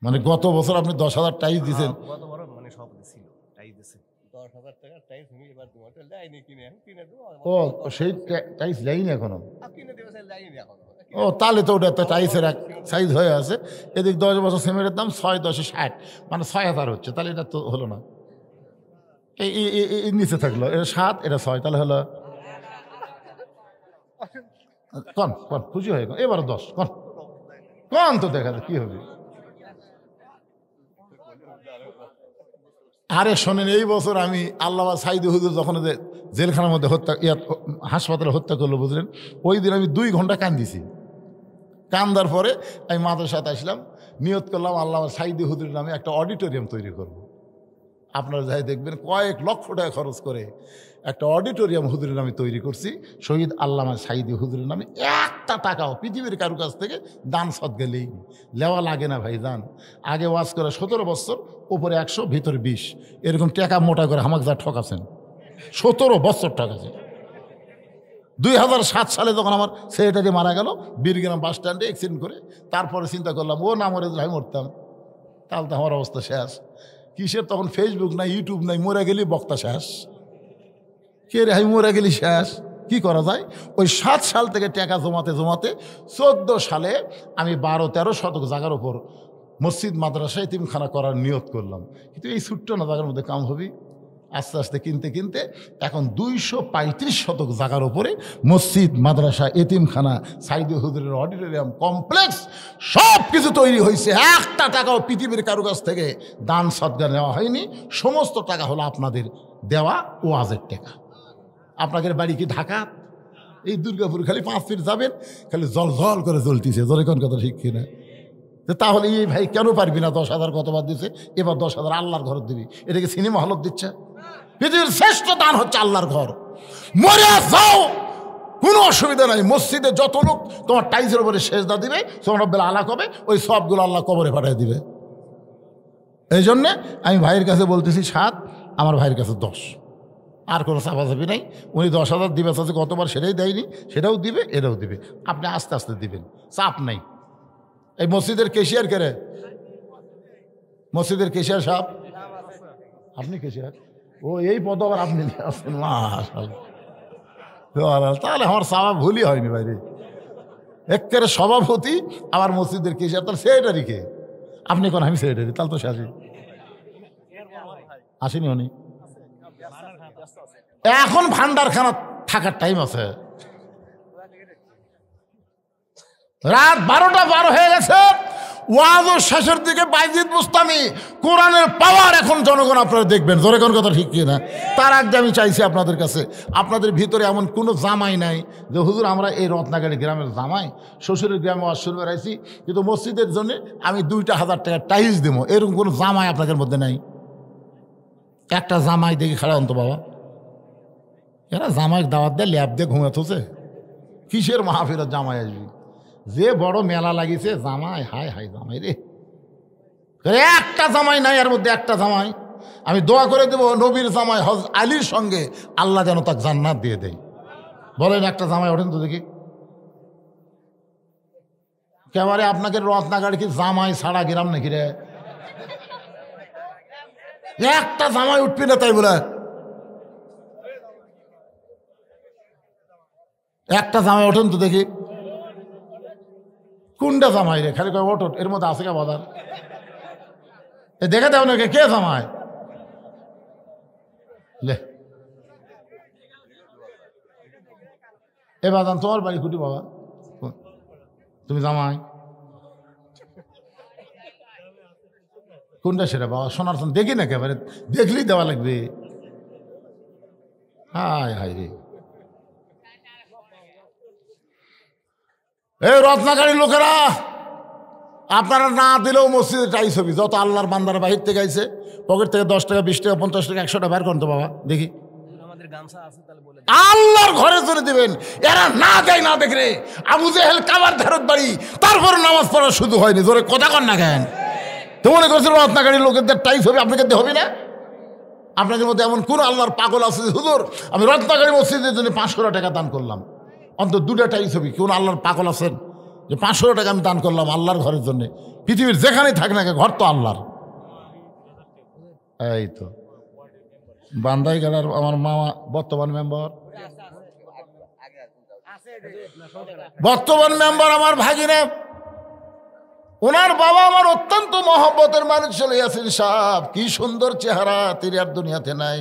মানে গত বছর আপনি 10,000 টাইস দিচ্ছেন? ও সেই টাইস দেয়নি এখনো? ও তাহলে তো ওটা একটা টাইসের এক সাইজ হয়ে আছে। এদিক 10 বছর সিমেন্টের দাম 6 10 60, মানে 6,000 হচ্ছে। তাহলে এটা তো হলো না, এই নিচে থাকলো। এটা 7, এটা 6, তাহলে হলো কন কন খুশি হয়ে গেল। এবার 10 কন কন তো দেখা যায় কি হবে। আরে শোনেন, এই বছর আমি আল্লামা সাইদি হুজুর যখন জেলখানার মধ্যে হাসপাতালে হত্যা করলো, বুঝলেন, ওই দিন আমি 2 ঘন্টা কান্দিছি। কান্দার পরে আমি মাদ্রাসাতে আসলাম, নিয়ত করলাম আল্লামা সাইদি হুজুরের নামে একটা অডিটোরিয়াম তৈরি করব। আপনারা যাই দেখবেন কয়েক লক্ষ টাকা খরচ করে একটা অডিটোরিয়াম হুজুরের নামে তৈরি করছি। শহীদ আল্লামা সাইদি হুজুরের নামে 1টা টাকাও পৃথিবীর কারো কাছ থেকে দান সদগালেই লেওয়া লাগে না ভাই। দান আগে ওয়াজ করে 17 বছর, উপরে 100, ভিতরে 20, এরকম টাকা মোটা করে আমাকে যা ঠকাছেন। 17 বছর ঠকাছেন। 2007 সালে যখন আমার সেক্রেটারি মারা গেল বীরগ্রাম বাস স্ট্যান্ডে অ্যাক্সিডেন্ট করে, তারপরে চিন্তা করলাম ও না মরে আমি মরতাম, তাহলে তো আমার অবস্থা শেষ। কিসের তখন ফেসবুক নাই, ইউটিউব নাই, মরে গেলি বক্তা শেষ। কে রে আমি মরে গেলি শেষ, কি করা যায়? ওই 7 সাল থেকে টাকা জমাতে জমাতে 14 সালে আমি 12-13 শতক জায়গার ওপর মসজিদ মাদ্রাসা এতিমখানা করার নিয়ত করলাম। কিন্তু এই ছোট্ট না জায়গার মধ্যে কাম হবি। আস্তে আস্তে কিনতে কিনতে এখন 235 শতক জায়গার ওপরে মসজিদ মাদ্রাসা এতিমখানা সাইদি হুজুরের অডিটোরিয়াম কমপ্লেক্স সব কিছু তৈরি হয়েছে। 1টা টাকাও পৃথিবীর কারো কাছ থেকে দান সদকা নেওয়া হয়নি। সমস্ত টাকা হলো আপনাদের দেওয়া ওয়াজের টাকা। আপনাদের বাড়ি কি ঢাকা? এই দুর্গাপুর খালি 5 ফিট যাবেন, খালি জল জল করে জ্বলতেছে। জলে কোন কথা ঠিক কিনা? তাহলে এই ভাই কেন পারবি না? 10,000 কতবার দিচ্ছে, এবার 10,000 আল্লাহর ঘর দিবি। এটাকে সিনেমা হলত দিচ্ছে? পৃথিবীর শ্রেষ্ঠ দান হচ্ছে আল্লাহর ঘর। মরে যাও, কোনো অসুবিধা নাই। মসজিদে যত লোক তোমার টাইসের উপরে সেজদা দিবে, তোমার রব্বুল আলা কবে ওই সবগুলো আল্লাহ কবরে পাঠিয়ে দিবে। এই জন্যে আমি ভাইয়ের কাছে বলতেছি 7, আমার ভাইয়ের কাছে 10, আর কোনো চাপাচাপি নাই। উনি 10,000 দিবে আছে গতবার, সেটাই দেয়নি, সেটাও দিবে, এটাও দিবে। আপনি আস্তে আস্তে দিবেন, চাপ নাই। এই মসজিদের কেশিয়ার কেরে? মসজিদের কেশিয়ার সাহেব আপনি? কেশিয়ার? ও এই পদ আবার আপনি আছেন? তাহলে আমার স্বভাব ভুলই হয়নি বাইরে। একেবারে সভাপতি আবার মসজিদের কেশিয়ার, তাহলে সেক্রেটারি কে? আপনি কোন? আমি সেক্রেটারি, তাহলে তো শেষই। আসেনি উনি? এখন ভান্ডারখানা থাকার টাইম আছে। রাত 12টা 12 হয়ে গেছে, ওয়াজ শেষের দিকে বাইজিদ বুস্তামি কোরআনের পাওয়ার এখন জনগণ আপনারা দেখবেন। জোরে কোন কথা ঠিক কিনা? তার আগে আমি চাইছি আপনাদের কাছে, আপনাদের ভিতরে এমন কোনো জামাই নাই যে হুজুর আমরা এই রত্নাগাড়ি গ্রামের জামাই, শ্বশুরের গ্রামে ওয়াজ শুরু বেড়াইছি, কিন্তু মসজিদের জন্য আমি 2,000 টাকা টাইলস দেবো, এরকম কোনো জামাই আপনাদের মধ্যে নাই? একটা জামাই দেখি খাড়া অন্ত বাবা, এরা জামাই দাওয়াত দিয়ে ল্যাব দিয়ে ঘুমাতেছে। কিসের মাহফিলের জামাই আসবি? যে বড় মেলা লাগিয়েছে জামাই, হায় হায় জামাই রে, একটা জামাই নাই এর মধ্যে, একটা জামাই। আমি দোয়া করে দেবো নবীর জামাই হযরত আলীর সঙ্গে আল্লাহ যেন তাকে জান্নাত দিয়ে দেয়। বলেন একটা জামাই ওঠেন তো দেখি। একেবারে আপনাকে রত্নাগাড়ি কি জামাই ছাড়া গেলাম নাকি রে? একটা জামাই উঠবি না তাই বলে? একটা জামাই ওঠেন তো দেখি। কোনটা জামাই রে? খালি কয় ওঠো, এর মধ্যে আছে কে বাজার? এ দেখে দেও নাকি কে জামাই? লে এ বাজান তোমার বাড়ি কুটি বাবা? তুমি জামাই কোনটা সেটা বাবা? সোনার চন দেখি না, একেবারে দেখলেই দেওয়া লাগবে। হায় হায় রে, এই রত্নাকারী লোকেরা, আপনারা না দিলেও মসজিদে টাই ছবি যত আল্লাহর বান্দার বাহির থেকে আইছে, পকেট থেকে 10 টাকা 20 টাকা 50 টাকা 100 টাকা বের করতো বাবা দেখি। আল্লাহর ঘরে চলে দিবেন, এরা না দেয় না দেখরে আবু জেহেল কাবার ধারত বাড়ি, তারপর নামাজ পড়া শুধু হয়নি। জোরে কথা কন না কেন? তো মনে করছিল রত্নাকারী লোকেদের টাই ছবি আপনাকে হবে না? আপনাদের মধ্যে এমন কোন আল্লাহর পাগল আছে হুজুর আমি রত্নাকারী মসজিদের জন্য 500 টাকা দান করলাম, অন্তত 2টা টাই ছবি? কোন আল্লাহর পাগল আছেন যে 500 টাকা আমি দান করলাম আল্লাহর ঘরের জন্য? পৃথিবীর যেখানেই থাক না ঘর তো আল্লাহর। এই তো বান্দাই গেলার আমার মামা বর্তমান মেম্বার আমার ভাগিনা, ওনার বাবা আমার অত্যন্ত মহব্বতের মানুষ চলে আসেন সাহেব, কি সুন্দর চেহারা, তিনি আর দুনিয়াতে নাই।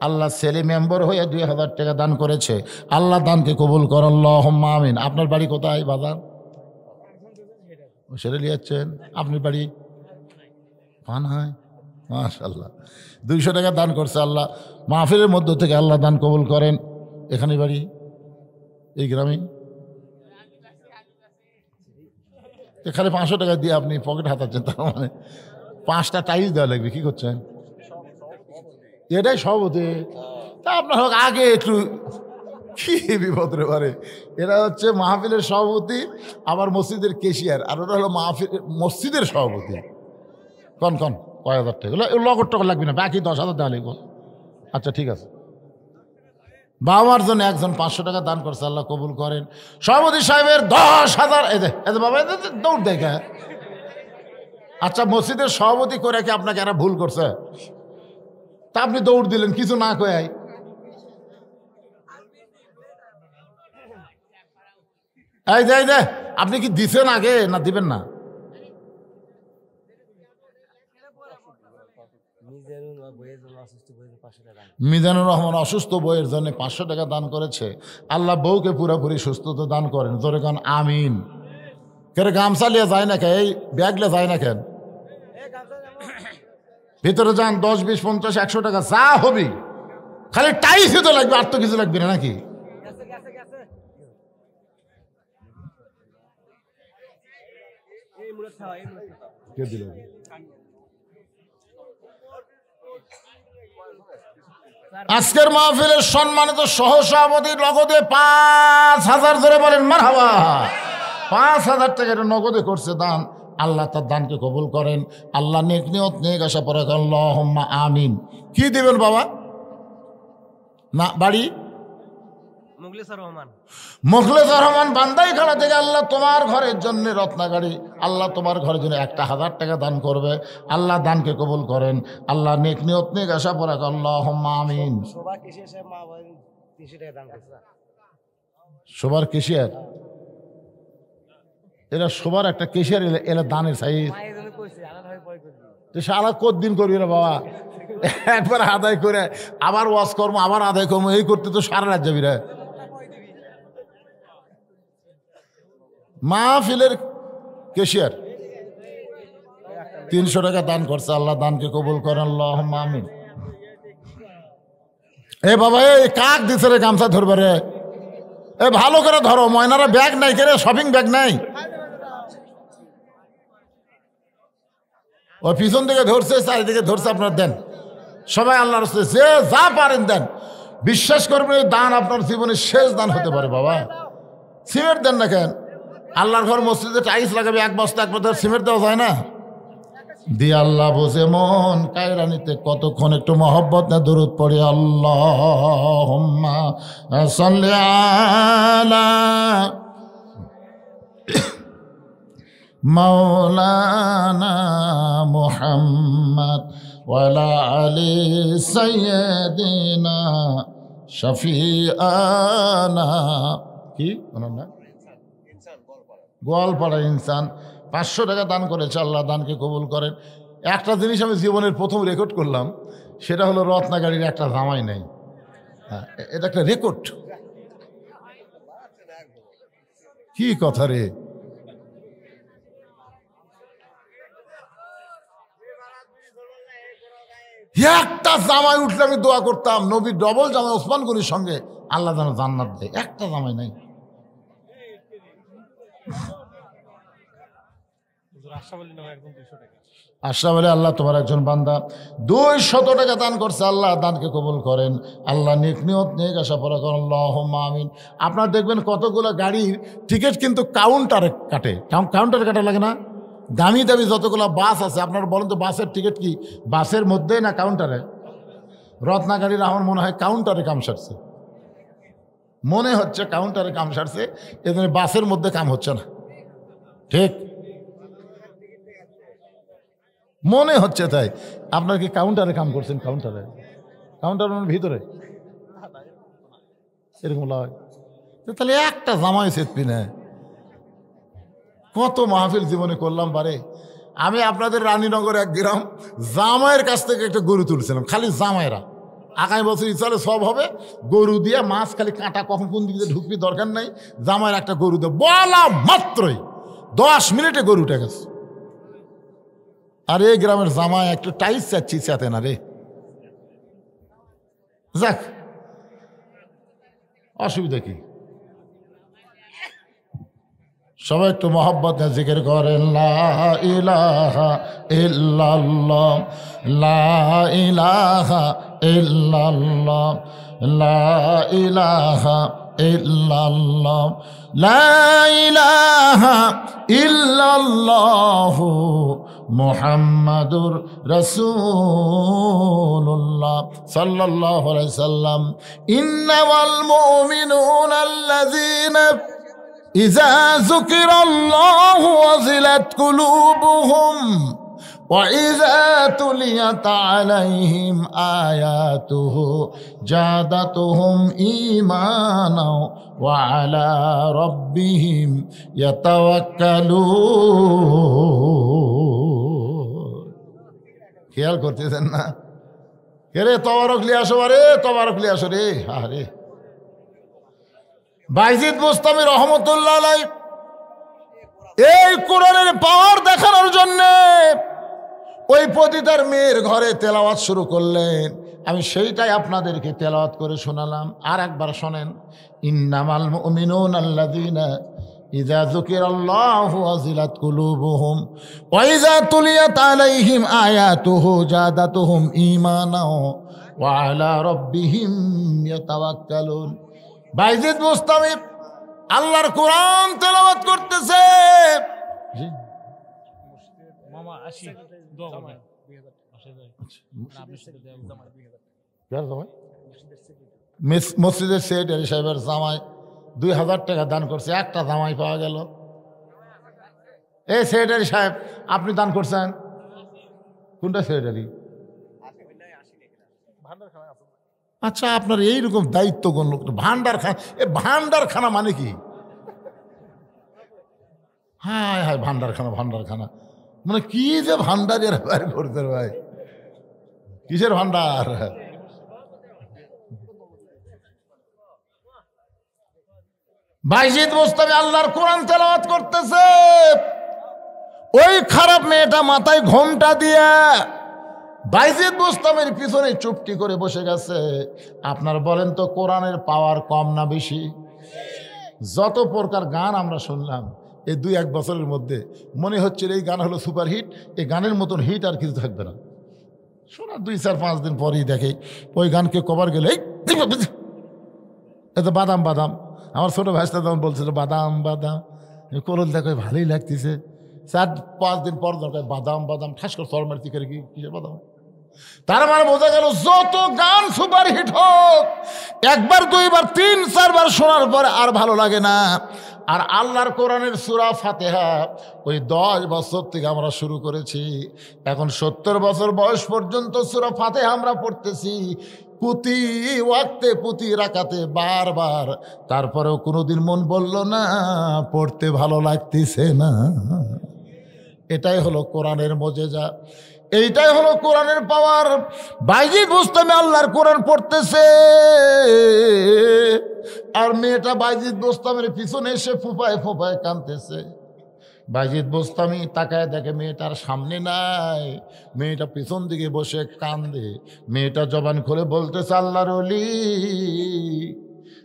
আল্লাহ ছেলে মেম্বার হয়ে 2000 টাকা দান করেছে। আল্লাহ দানকে কবুল কর, আল্লাহুম্মা আমিন। আপনার বাড়ি কোথায় বাজার? সেটা লিয়াচ্ছেন আপনার বাড়ি পানায়? মাশাআল্লাহ 200 টাকা দান করছে। আল্লাহ মাহফিলের মধ্য থেকে আল্লাহ দান কবুল করেন। এখানে বাড়ি এই গ্রামে? এখানে 500 টাকা দিয়ে আপনি পকেট হাতাচ্ছেন, তার মানে 5টা টাইলস দেওয়া লাগবে। কি করছেন? এটাই সভাপতি? তা আপনার হোক আগে একটু কি বিপদে পারে। এরা হচ্ছে মাহফিলের সভাপতি, আবার মসজিদের কেশিয়ার, আর ওরা হলো মাহফিল মসজিদের সভাপতি। কন কন কয় হাজার টাকা? লগর টাকা লাগবে না, বাকি 10,000 দেওয়া লাগবে। আচ্ছা ঠিক আছে। বাবার জন্য একজন 500 টাকা দান করছে, আল্লাহ কবুল করেন। সভাপতি সাহেবের 10,000। বাবা দৌড় দেখে। আচ্ছা মসজিদের সভাপতি করে কি আপনাকে এরা ভুল করছে? তা আপনি দৌড় দিলেন কিছু না কয়ে। এই যে আপনি কি দিছেন আগে না দিবেন না? মিজানুর রহমান অসুস্থ বইয়ের জন্য 500 টাকা দান করেছে। আল্লাহ বউকে পুরোপুরি সুস্থতা দান করেন। জোরে কান আমিন। কেন গামছা লিয়ে যায় না? এই ব্যাগ লিয়ে যায় না কেন? ভিতরে যান, 10, 20, 50, 100 টাকা যা হবি, খালি টাইসই তো লাগবে, আর তো কিছু লাগবে না নাকি? কে দিল? আজকের মাহফিলের সম্মানিত সহসভাপতি নগদে 5,000, ধরে বলেন মারহাবা। 5,000 টাকা নগদে করছে দান। আল্লাহ তার দানকে কবুল করেন। আল্লাহ নেক নিয়ত নেক আশা পরে আল্লাহুম্মা আমিন। কি দিবেন বাবা? না বাড়ি মুখলেসুর রহমান বান্দাই খাড়া থেকে আল্লাহ তোমার ঘরের জন্য রত্নাগাড়ি, আল্লাহ তোমার ঘরের জন্য 1,000 টাকা দান করবে। আল্লাহ দানকে কবুল করেন। আল্লাহ নেক নিয়ত নেক আশা পরে আল্লাহুম্মা আমিন। সবার কেশিয়ার, এরা সবার একটা কেশিয়ার, এরা দানের সাইজ। সারা কতদিন করবি রে বাবা? একবার আদায় করে আবার ওয়াজ করবো, আবার আদায় করবো, এই করতে তো সারা রাত যাবি রে। মাহফিলের কেশিয়ার 300 টাকা দান করছে। আল্লাহ দানকে কবুল করেন, আল্লাহুম্মা আমিন। এ বাবা এই কাক দিছে রে গামছা ধরবে রে? এ ভালো করে ধরো, ময়নারা ব্যাগ নাই কে রে? শপিং ব্যাগ নাই? ওই পিছন দিকে ধরছে, চারিদিকে ধরছে, আপনার দেন সবাই আল্লাহর রাস্তায় যে যা পারেন দেন। বিশ্বাস করবেন এই দান আপনার জীবনের শেষ দান হতে পারে বাবা। সিমেন্ট দেন না কেন? আল্লাহর ঘর মসজিদে টাইলস লাগাবে, এক বস্তা সিমেন্ট দেওয়া যায় না? দিয়ে আল্লাহ বোঝে মন কায়রানিতে কতক্ষণ একটু মহব্বত না দরুদ পড়ে আল্লাহুম্মা সাল্লি আলা মাওলানা মুহাম্মদ ওয়ালা আলি সাইয়্যিদিনা শফিআনা। কি ওনার নাম? গোয়ালপাড়া ইনসান 500 টাকা দান করেছে, আল্লাহ দানকে কবুল করেন। একটা জিনিস আমি জীবনের প্রথম রেকর্ড করলাম, সেটা হলো রত্নাগাড়ির একটা জামাই নেই। হ্যাঁ, এটা একটা রেকর্ড। কি কথা রে! একটা জামাই উঠলে আমি দোয়া করতাম নবীর ডবল জামাই ওসমান গনির সঙ্গে আল্লাহ যেন জান্নাত দেয়। একটা জামাই নাই। আশরাফ আলী আল্লাহ তোমার একজন বান্দা 200 টাকা দান করছে, আল্লাহ দানকে কবুল করেন। আল্লাহ নেক নিয়ত নেক আশা পরা করেন, আল্লাহুম্মা আমিন। আপনার দেখবেন কতগুলো গাড়ির টিকিট কিন্তু কাউন্টারে কাটে, কাউন্টারে কাটা লাগে না? দামি দামি যতগুলো বাস আছে, আপনারা বলেন তো বাসের টিকিট কি বাসের মধ্যে না কাউন্টারে? রত্নাগাড়ির আমার মনে হয় কাউন্টারে কাম সারছে, মনে হচ্ছে কাউন্টারে কাম সারছে, এজন্য বাসের মধ্যে কাম হচ্ছে না। ঠিক মনে হচ্ছে তাই। আপনার কি কাউন্টারে কাম করছেন? কাউন্টারের ভিতরে এরকম লাগে। তাহলে একটা জামাই সেতপি না, কত মাহফিল জীবনে করলাম বারে। আমি আপনাদের রানীনগর এক গ্রাম জামাইয়ের কাছ থেকে একটা গরু তুলছিলাম, খালি জামাইরা। আগামী বছর ইচ্ছালে সব হবে, গরু দিয়ে মাছ খালি কাঁটা কখন কোন দিকে ঢুকবি দরকার নাই, জামাইয়ের একটা গরু দিয়ে বলা মাত্রই 10 মিনিটে গরুটা গেছে। আর এই গ্রামের জামাই একটু টাইস চাচ্ছি চাতে না রে। যাক, অসুবিধা কি? সবাই একটু মহব্বত জিকির করেন, লা ইলাহা ইল্লাল্লাহ, লা ইলাহা ইল্লাল্লাহ, লা ইলাহা ইল্লাল্লাহ, লা ইলাহা ইল্লাল্লাহ মুহাম্মাদুর রাসূলুল্লাহ সাল্লাল্লাহু আলাইহি সাল্লাম। ইন্নামাল মুমিনুনা আল্লাযীনা ইযা যুকিরাল্লাহু ওয়াজিলাত কুলুবুহুম ওয়া ইযা তুলিয়াত আলাইহিম আয়াতুহু জাদাতুহুম ঈমানা ওয়া আলা রাব্বিহিম ইয়াতাওয়াক্কালুন। খেয়াল করতেছেন না? কে রে তবারক লিয়ে আসো, রে তবারক লিয়ে আসো রে। আরে বাইজিদ বুস্তামি রহমতুল্লাহ আলাইহি এই কোরআনের পাওয়ার দেখানোর জন্য ওই পতিতার মেয়ের ঘরে তেলাওয়াত শুরু করলেন। আমি সেইটাই আপনাদেরকে তেলাওয়াত করে শোনালাম। আর একবার শোনেন, ইন্নামাল মুমিনুনা আল্লাযীনা ইযা যুকিরাল্লাহু ওয়াজিলাত কুলুবুহুম ওয়া ইযা তুলিয়াত আলাইহিম আয়াতুহু জাদাতুহুম ঈমানা ওয়া আলা রাব্বিহিম ইয়াতাওয়াক্কালুন। বাইজিদ বুস্তামি আল্লাহর কোরআন তেলাওয়াত করতেছে। মসজিদের সেক্রেটারি সাহেবের জামাই 2000 টাকা দান করছে, একটা জামাই পাওয়া গেল। এই সেক্রেটারি সাহেব আপনি দান করছেন? কোনটা সেক্রেটারি? আচ্ছা, আপনার এইরকম দায়িত্ব কোন লোক? ভান্ডারখানা, এ ভান্ডারখানা মানে কি? হায় হায়, ভান্ডারখানা মানে কি যে ভান্ডার এর বাইরে করতে ভাই, কিসের ভান্ডার? বাইজিদ বুস্তামি আল্লাহর কোরআন তেলাওয়াত করতেছে। ওই খারাপ মেয়েটা মাথায় ঘোমটা দিয়া বাইজিদ বুস্তামির পিছনে চুপটি করে বসে গেছে। আপনার বলেন তো কোরআনের পাওয়ার কম না বেশি? যত প্রকার গান আমরা শুনলাম এই 2-1 বছরের মধ্যে, মনে হচ্ছে এই গান হলো সুপার হিট। এই গানের মতন হিট আর কিছু থাকবে না। শোনা 2-4-5 দিন পরেই দেখে ওই গানকে কভার গেলে এত বাদাম আমার ছোটো ভাইটা তখন বলছিল বাদাম বাদাম, করল দেখো ভালোই লাগতেছে। 4-5 দিন পর দরকার বাদাম বাদাম ঠাস করে চল মারতি করে কি কিসের বাদাম। তার মানে বোঝা গেল যত গান সুপার হিট হোক, 1বার 2বার 3-4বার শোনার পরে আর ভালো লাগে না। আর আল্লাহর কোরআনের সূরা ফাতিহা ওই 10 বছর থেকে আমরা শুরু করেছি, এখন 70 বছর বয়স পর্যন্ত সূরা ফাতিহা আমরা পড়তেছি প্রতি ওয়াক্তে প্রতি রাকাতে বারবার। তারপরেও কোনোদিন মন বলল না পড়তে ভালো লাগতেছে না। এটাই হলো কোরআনের মজেজা, এইটাই হলো কোরআনের পাওয়ার। বাইজিদ বোস্তামি আল্লাহর কোরআন পড়তেছে, আর মেয়েটা বাইজিদ বোস্তামের পিছনে এসে ফোঁপায় ফোঁপায় কাঁদতেছে। বাইজিদ বোস্তামি তাকায় দেখে মেয়েটার সামনে নাই, মেয়েটা পিছন দিকে বসে কান্দে। মেয়েটা জবান খুলে বলতেছে, আল্লাহর ওলি,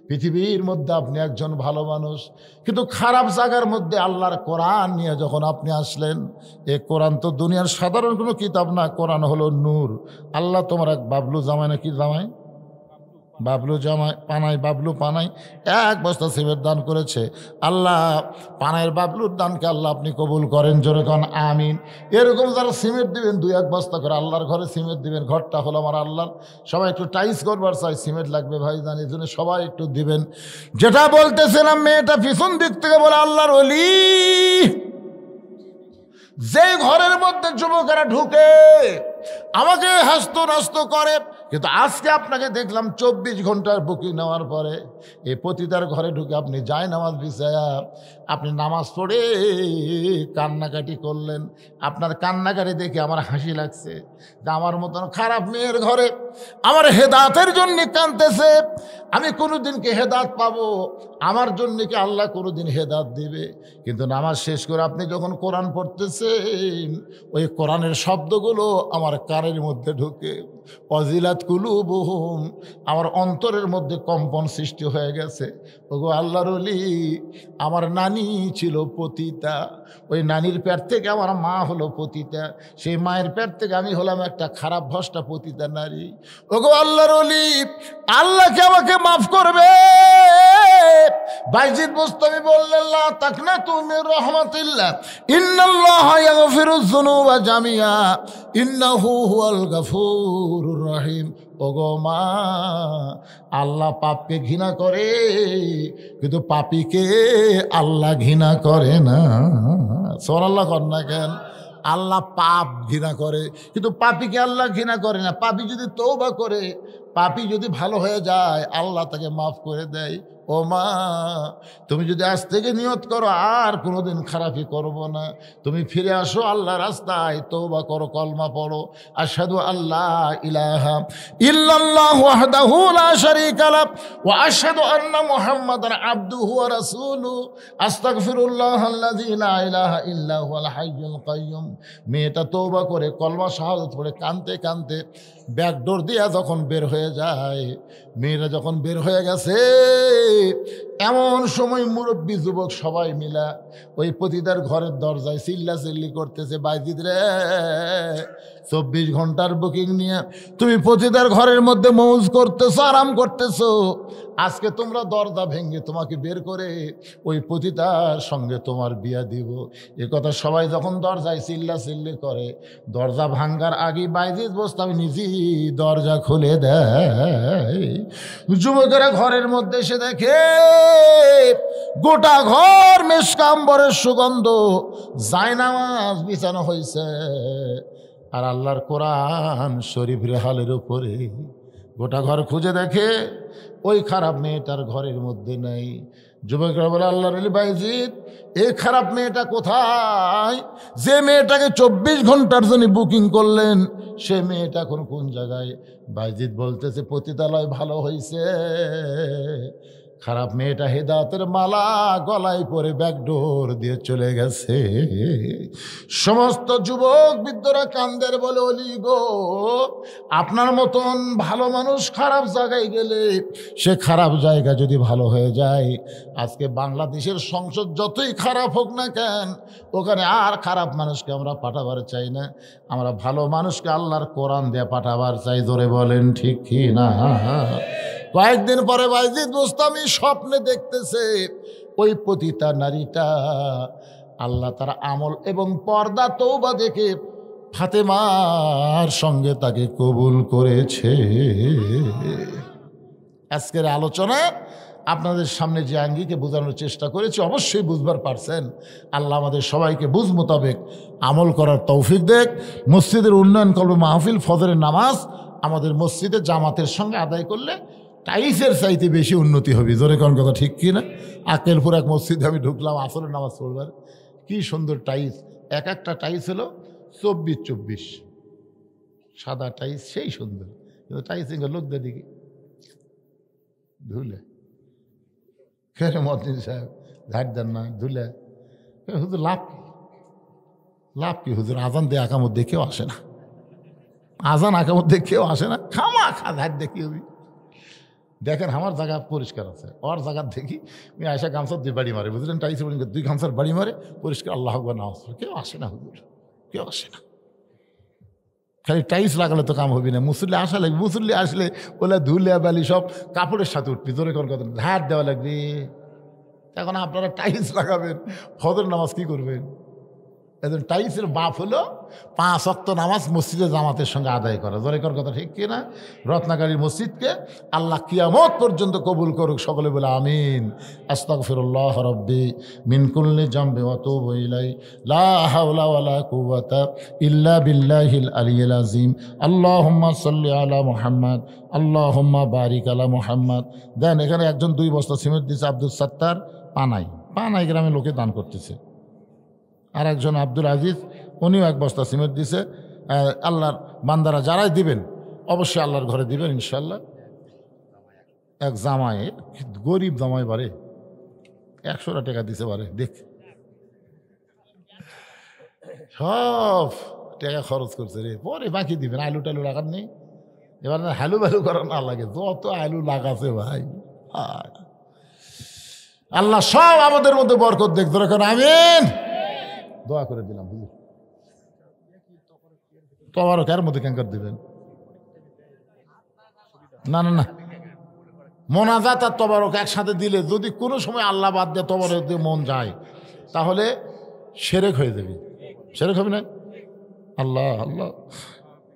পৃথিবীর মধ্যে আপনি একজন ভালো মানুষ, কিন্তু খারাপ জায়গার মধ্যে আল্লাহর কোরআন নিয়ে যখন আপনি আসলেন, এ কোরআন তো দুনিয়ার সাধারণ কোনো কিতাব না, কোরআন হলো নূর। আল্লাহ তোমার এক বাবলু জামাই, নাকি জামাই বাবলু জামাই পানাই, বাবলু পানাই 1 বস্তা সিমেন্ট দান করেছে। আল্লাহ পানাইয়ের বাবলুর দানকে আল্লাহ আপনি কবুল করেন, জোরে কন আমিন। এরকম যারা সিমেন্ট দিবেন 2-1 বস্তা করে আল্লাহর ঘরে সিমেন্ট দিবেন, ঘরটা হলো আমার আল্লাহর। সবাই একটু টাইস করবার চাই, সিমেন্ট লাগবে ভাই জানি, এই জন্য সবাই একটু দিবেন। যেটা বলতেছিলাম, মেয়েটা পিছন দিক থেকে বলে, আল্লাহর ওলি, যে ঘরের মধ্যে যুবকেরা ঢুকে আমাকে হাসত নাস্ত করে, কিন্তু আজকে আপনাকে দেখলাম 24 ঘন্টার বুকিং নেওয়ার পরে এই পতিতার ঘরে ঢুকে আপনি যায় নামাজ বিছায়া আপনি নামাজ পড়ে কান্নাকাটি করলেন। আপনার কান্নাকাটি দেখে আমার হাসি লাগছে যে আমার মতন খারাপ মেয়ের ঘরে আমার হেদাতের জন্য কাঁদতেছে। আমি কোনোদিন কি হেদাত পাবো? আমার জন্য কি আল্লাহ কোনোদিন হেদাত দিবে? কিন্তু নামাজ শেষ করে আপনি যখন কোরআন পড়তেছেন, ওই কোরআনের শব্দগুলো আমার কানের মধ্যে ঢুকে অজিলাত কুলুবুহুম, আমার অন্তরের মধ্যে কম্পন সৃষ্টি হয়ে গেছে। ওগো আল্লাহর ওলি, আমার নানি ছিল পতিতা, ওই নানির পেট থেকে আমার মা হলো পতিতা, সেই মায়ের পেট থেকে আমি হলাম একটা খারাপ ভ্রষ্টা পতিতা নারী। ওগো আল্লাহর ওলি, আল্লাহকে আমাকে মাফ করবে। বাইজিদ বোস্তামি বললেন, লা তাকনাতু মির রাহমাতিল্লাহ, ইন্নাল্লাহা ইয়াগফিরুয যুনুবা জামিআ, ইন্নাহু হুয়াল গাফুরুর রহিম। ওগো মা, আল্লাহ পাপকে ঘৃণা করে, কিন্তু পাপীকে আল্লাহ ঘৃণা করে না। সুবহানাল্লাহ কর না কেন? আল্লাহ পাপ ঘৃণা করে, কিন্তু পাপীকে আল্লাহ ঘৃণা করে না। পাপী যদি তওবা করে, পাপী যদি ভালো হয়ে যায়, আল্লাহ তাকে মাফ করে দেয়। ও মা, তুমি যদি আজ থেকে নিয়ত করো আর কোনোদিন খারাপই করব না, তুমি ফিরে আসো আল্লাহ রাস্তায়, তওবা করো, কলমা পড়ো, আশহাদু আল্লা ইলাহা ইল্লাল্লাহু ওয়াহদাহু লা শারীকা লাহু ওয়া আশহাদু আন্না মুহাম্মাদান আবদুহু ওয়া রাসূলুহু, আস্তাগফিরুল্লাহাল্লাযী লা ইলাহা ইল্লা হুয়াল হাইয়ুল কাইয়্যুম। মেয়েটা তওবা করে কলমা শাহাদাত পড়ে কাঁদতে কাঁদতে ব্যাকডোর দিয়া যখন বের হয়ে যায়, মেয়েরা যখন বের হয়ে গেছে, এমন সময় মুরব্বী যুবক সবাই মিলা ওই পতিতার ঘরের দরজায় চিল্লা চিল্লি করতেছে, বাইজিদ রে, 24 ঘন্টার বুকিং নিয়ে তুমি পতিতার ঘরের মধ্যে মৌজ করতেছো, আরাম করতেছো, আজকে তোমরা দরজা ভেঙে তোমাকে বের করে ওই পতিতার সঙ্গে তোমার বিয়া দিব। এ কথা সবাই যখন দরজায় চিল্লা চিল্লি করে, দরজা ভাঙ্গার আগে বাইজিদ বোস্তামি নিজেই দরজা খুলে দেয়। যুবকেরা ঘরের মধ্যে এসে দেখে গোটা ঘর মেশকাম্বরের সুগন্ধ, জায়নামাজ বিছানো হয়েছে, আর আল্লাহর কোরআন শরীফ রেহালের উপরে। গোটা ঘর খুঁজে দেখে ওই খারাপ মেয়েটার ঘরের মধ্যে নেই। যুবকরা বলে, আল্লাহর ওলি বাইজিদ, এই খারাপ মেয়েটা কোথায়? যে মেয়েটাকে 24 ঘন্টার জন্য বুকিং করলেন, সে মেয়েটা এখন কোন জায়গায়? বাইজিদ বলতেছে, পতিতালয় ভালো হয়েছে, খারাপ মেয়েটা হেদায়েতের মালা গলায় পরে ব্যাকডোর দিয়ে চলে গেছে। সমস্ত যুবক বৃদ্ধরা কান্দের, বলে, ওলি গো, আপনার মতন ভালো মানুষ খারাপ জায়গায় গেলে সে খারাপ জায়গা যদি ভালো হয়ে যায়, আজকে বাংলাদেশের সংসদ যতই খারাপ হোক না কেন, ওখানে আর খারাপ মানুষকে আমরা পাঠাবার চাই না, আমরা ভালো মানুষকে আল্লাহর কোরআন দিয়ে পাঠাবার চাই। ধরে বলেন ঠিক কি না? কয়েকদিন পরে বায়েজিদ বোস্তামি স্বপ্নে দেখতেছে ওই পতিতা নারীটা আল্লাহ তার আমল এবং পর্দা তওবা দেখে ফাতেমার সঙ্গে তাকে কবুল করেছে। আজকের আলোচনা আপনাদের সামনে যে আঙ্গিকে বোঝানোর চেষ্টা করেছি অবশ্যই বুঝবার পারছেন। আল্লাহ আমাদের সবাইকে বুঝ মোতাবেক আমল করার তৌফিক দেখ। মসজিদের উন্নয়ন করবে মাহফিল, ফজরের নামাজ আমাদের মসজিদে জামাতের সঙ্গে আদায় করলে টাইসের চাইতে বেশি উন্নতি হবে। জোরে কোন কথা ঠিক কি না? আকেলপুর এক মসজিদে আমি ঢুকলাম আসরের নামাজ পড়বার, কি সুন্দর টাইস, এক একটা টাইস হলো 24-24 সাদা টাইস, সেই সুন্দর। কিন্তু টাইসিং লোকদের দিকে ধুলে ফেরে মদিন সাহেব ধার দেন না, ধুলে হুজুর লাভ কি? লাভ কি হুজুর? আজান দিয়ে আকামত দেখেও আসে না, আজান আকামত দেখেও আসে না, খামা খা ধার দেখি হবি। দেখেন আমার জায়গা পরিষ্কার আছে, ওর জায়গা দেখি আমি আয়সা গামছার দিয়ে বাড়ি মারে, বুঝলেন? টাইসে বাড়ি দুই গামছার বাড়ি মারে পরিষ্কার, আল্লাহ আকবার নামাজ পড়ে। কেউ আসে না হুজুর, কেউ আসে না। খালি টাইস লাগালে তো কাম হবি না, মুসল্লি আসা লাগবে। মুসল্লি আসলে ওলা ধুলে বালি সব কাপড়ের সাথে উঠবি, জোরে কোন কথা, ধার দেওয়া লাগবে। এখন আপনারা টাইস লাগাবেন, ফজর নামাজ কি করবেন? একজন টাইসের বাপ হলো 5 ওয়াক্ত নামাজ মসজিদে জামাতের সঙ্গে আদায় করা। জোরে কোন কথা ঠিক কিনা? রত্নাকারীর মসজিদকে আল্লাহ কিয়ামত পর্যন্ত কবুল করুক, সকলে বলে আমিন। আস্তাগফিরুল্লাহ রাব্বি মিন কুল্লি জামবি ওয়া আতুবু ইলাইহি লা হাওলা ওয়ালা কুওয়াতা ইল্লা বিল্লাহিল আলিয়্যিল আযীম। আল্লাহুম্মা সাল্লি আলা মুহাম্মদ, আল্লাহুম্মা বারিক আলা মুহাম্মদ। দেন এখানে একজন 2 বস্তা সিমেন্ট দিয়েছে, আব্দুল সাত্তার, পানাই গ্রামে লোকে দান করতেছে। আর একজন আব্দুল আজিজ, উনিও 1 বস্তা সিমেন্ট দিছে। আল্লাহর বান্দারা যারাই দিবেন অবশ্যই আল্লাহর ঘরে দিবেন ইনশাল্লাহ। এক জামাই, গরিব জামাই বারে 100 টাকা দিছে বারে, দেখ সব টাকা খরচ করছে রে, পরে বাকি দিবেন। আলু টালু লাগার নেই, এবার হালু বালু করা না লাগে, যত আলু লাগাছে ভাই। আল্লাহ সব আমাদের মধ্যে বরকত দেখ, ধরে আমিন। দোয়া করে দিলাম। তবারক এর মধ্যে ক্যাঙ্কার দিবেন না, না না, মোনাজাত আর তবারক একসাথে দিলে যদি কোনো সময় আল্লাহ বাদ দিয়ে তবারক দিয়ে মন যায় তাহলে সেরেক হয়ে যাবে। সেরেক হবে না? আল্লাহ আল্লাহ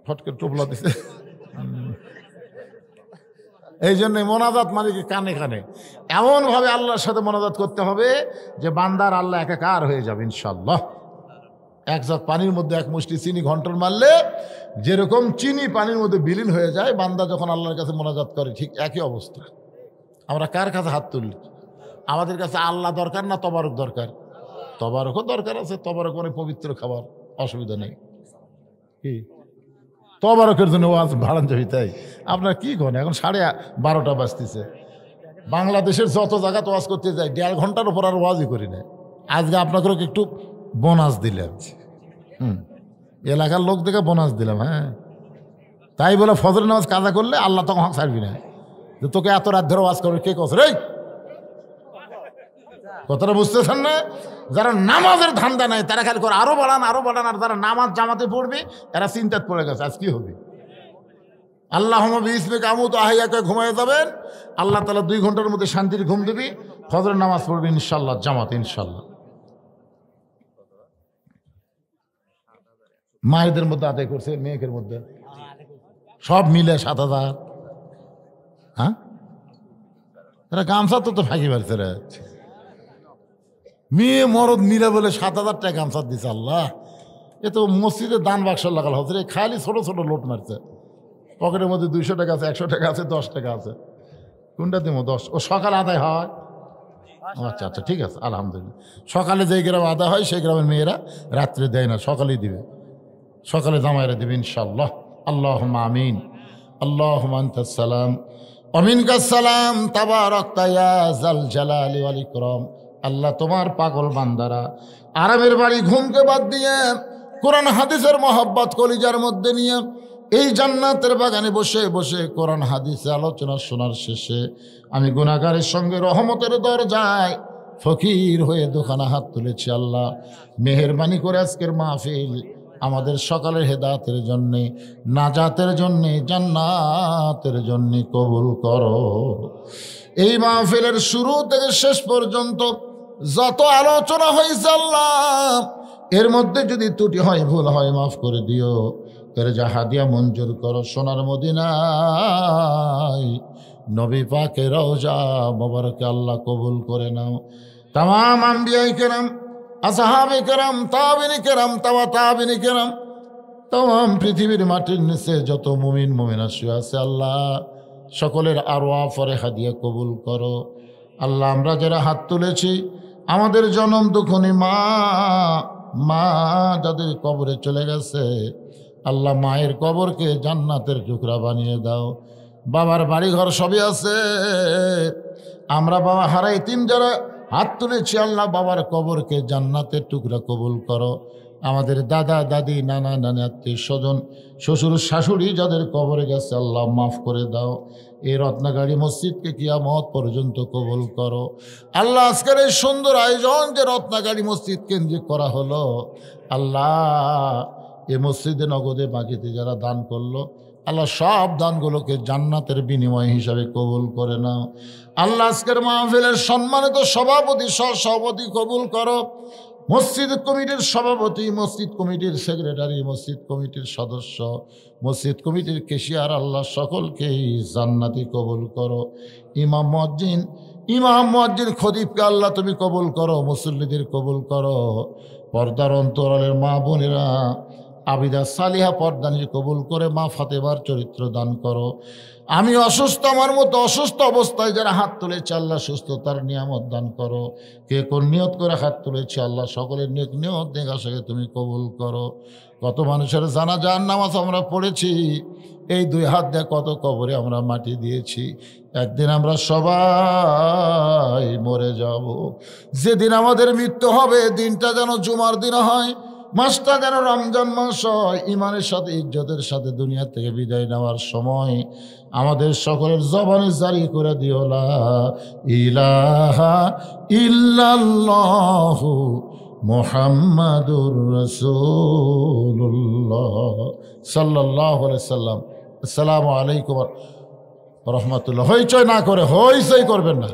ফটকে টোপলা দিছে। এই জন্য মোনাজাত মানে কি কানে কানে এমনভাবে আল্লাহর সাথে মোনাজাত করতে হবে যে বান্দার আল্লাহ একাকার হয়ে যাবে ইনশাল্লাহ। 1 জগ পানির মধ্যে 1 মুষ্টি চিনি ঘন্টর মারলে যেরকম চিনি পানির মধ্যে বিলীন হয়ে যায়, বান্দা যখন আল্লাহর কাছে মোনাজাত করে ঠিক একই অবস্থা। আমরা কার কাছে হাত তুলি? আমাদের কাছে আল্লাহ দরকার না তবারক দরকার? তবারকও দরকার আছে, তবারক অনেক পবিত্র খাবার, অসুবিধা নেই। কি তবারকের জন্য ওয়াজ ভাড়ান যাবি? তাই আপনার কি করেন? এখন 12:30 বাজতেছে। বাংলাদেশের যত জায়গা ওয়াজ করতে যাই 1.5 ঘন্টার উপর আর ওয়াজই করি না। আজকে আপনাকে একটু বোনাস দিলাম, এলাকার লোক দেখে বোনাস দিলাম। হ্যাঁ, তাই বলে ফজরের নামাজ কাজা করলে আল্লাহ তখন হক ছাড়বি না, যে তোকে এত রাত ধরে ওয়াজ করবে। কে কছে রে? কথাটা বুঝতেছেন না? যারা নামাজের ধান্দা নাই তারা খালি করে আরো বাড়ান আরো বাড়ান, আর যারা নামাজ জামাতে পড়বে এরা চিন্তায় পড়ে গেছে আজ কি হবে। আল্লাহুম্মা বিইসমিকা আমুতু আহইয়াকা ঘুমায় যাবেন, আল্লাহ তাআলা 2 ঘন্টার মধ্যে শান্তির ঘুম দিবি, ফজরের নামাজ পড়বে ইনশাআল্লাহ জামাতে ইনশাআল্লাহ। মায়েদের মধ্যে আদায় করছে, মেয়েকের মধ্যে সব মিলে 7,000। হ্যাঁ, এরা গামছা তো ফাঁকি মারছে রে, মেয়ে মরদ মিলে বলে 7,000 টাকা গামছা দিছে। আল্লাহ, এ তো মসজিদে দান বাক্স লাগাল হচ্ছে, খালি ছোট ছোট লোট মারছে। পকেটের মধ্যে 200 টাকা আছে, 100 টাকা আছে, 10 টাকা আছে। কোনটা দিব? 10। ও সকালে আদায় হয়? আচ্ছা আচ্ছা, ঠিক আছে, আলহামদুলিল্লাহ। সকালে যেই গ্রামে আদায় হয় সেই গ্রামের মেয়েরা রাত্রে দেয় না, সকালেই দিবে, সকালে জামাইরা দিবে ইনশাআল্লাহ। আল্লাহুম্মা আমিন। আল্লাহুম্মা আনতাস সালাম ওয়া মিনকাস সালাম তাবারাকতা ইয়া যাল জালালি ওয়াল ইকরাম। আল্লাহ, তোমার পাগল বান্দারা আরামের বাড়ি ঘুমকে বাদ দিয়ে কোরআন হাদিসের মহব্বত কলিজার মধ্যে নিয়ে এই জান্নাতের বাগানে বসে বসে কোরআন হাদিসে আলোচনা শোনার শেষে আমি গুনাহগারের সঙ্গে রহমতের দরজায় ফকির হয়ে দোকানে হাত তুলেছি। আল্লাহ, মেহেরবানি করে আজকের মাহফিল আমাদের সকালের হেদায়েতের জন্যে, নাজাতের জন্যে, জান্নাতের জন্যে কবুল করো। এই মাহফিলের শুরু থেকে শেষ পর্যন্ত যত আলোচনা হয়েছে আল্লাহ, এর মধ্যে যদি ত্রুটি হয়, ভুল হয়, মাফ করে দিও। এর যা হাদিয়া মঞ্জুর করো সোনার মদিনায় নবী পাকের রওজা মোবারকে আল্লাহ কবুল করে নাও। তামাম আম্বিয়ায়ে কেরাম, আসহাবে কেরাম, তাবিনী কেরাম, তাবিনী কেরাম, তাম পৃথিবীর মাটির নিচে যত মুমিন মুমিনা শুয়ে আছে আল্লাহ, সকলের আরওয়াহ ফরে হাদিয়া কবুল করো। আল্লাহ আমরা যারা হাত তুলেছি, আমাদের জনম দুঃখনী মা যাদের কবরে চলে গেছে আল্লাহ, মায়ের কবরকে জান্নাতের টুকরা বানিয়ে দাও। বাবার বাড়িঘর সবই আছে, আমরা বাবা হারাই তিন যারা হাত তুলেছি আল্লাহ, বাবার কবরকে জান্নাতের টুকরা কবুল করো। আমাদের দাদা দাদি, নানা নানি, আত্মীয় স্বজন, শ্বশুর শাশুড়ি যাদের কবরে গেছে আল্লাহ মাফ করে দাও। এই রত্নাগাড়ি মসজিদকে কিয়ামত পর্যন্ত কবুল করো। আল্লাহ আজকের এই সুন্দর আয়োজন যে রত্নাগাড়ি মসজিদ কেন্দ্রিক করা হলো আল্লাহ, এই মসজিদে নগদে বাকিতে যারা দান করলো আল্লাহ, সব দানগুলোকে জান্নাতের বিনিময় হিসাবে কবুল করে নাও। আল্লাহ আজকের মাহফিলের সম্মানিত সভাপতি, সহসভাপতি কবুল করো। মসজিদ কমিটির সভাপতি, মসজিদ কমিটির সেক্রেটারি, মসজিদ কমিটির সদস্য, মসজিদ কমিটির কেশিয়ার আল্লাহ সকলকেই জান্নাতি কবুল করো। ইমাম মুয়াজ্জিন খতিবকে আল্লাহ তুমি কবুল করো, মুসল্লিদের কবুল করো। পর্দার অন্তরালের মা বোনেরা আবিদা সালিহা পর্দানি কবুল করে মা ফাতেমার চরিত্র দান করো। আমি অসুস্থ, আমার মতো অসুস্থ অবস্থায় যারা হাত তুলেছে আল্লাহ সুস্থতার নিয়ামত দান করো। কে কোন নিয়ত করে হাত তুলেছে আল্লাহ সকলের নেক নিয়ত নেক আশাকে তুমি কবুল করো। কত মানুষের জানাজার নামাজ আমরা পড়েছি, এই দুই হাত দিয়ে কত কবরে আমরা মাটি দিয়েছি। একদিন আমরা সবাই মরে যাব। যেদিন আমাদের মৃত্যু হবে দিনটা যেন জুমার দিন হয়, মাসটা যেন রমজান মাস হয়। ইমানের সাথে ইজ্জতের সাথে দুনিয়া থেকে বিদায় নেওয়ার সময় আমাদের সকলের জবানে জারি করে দিও লা ইলাহা ইল্লাল্লাহু মুহাম্মাদুর রাসূলুল্লাহ সাল্লাল্লাহু আলাইহি সাল্লাম। আসসালামু আলাইকুম ওয়া রাহমাতুল্লাহ। হইচই না করে, হইচই করবেন না।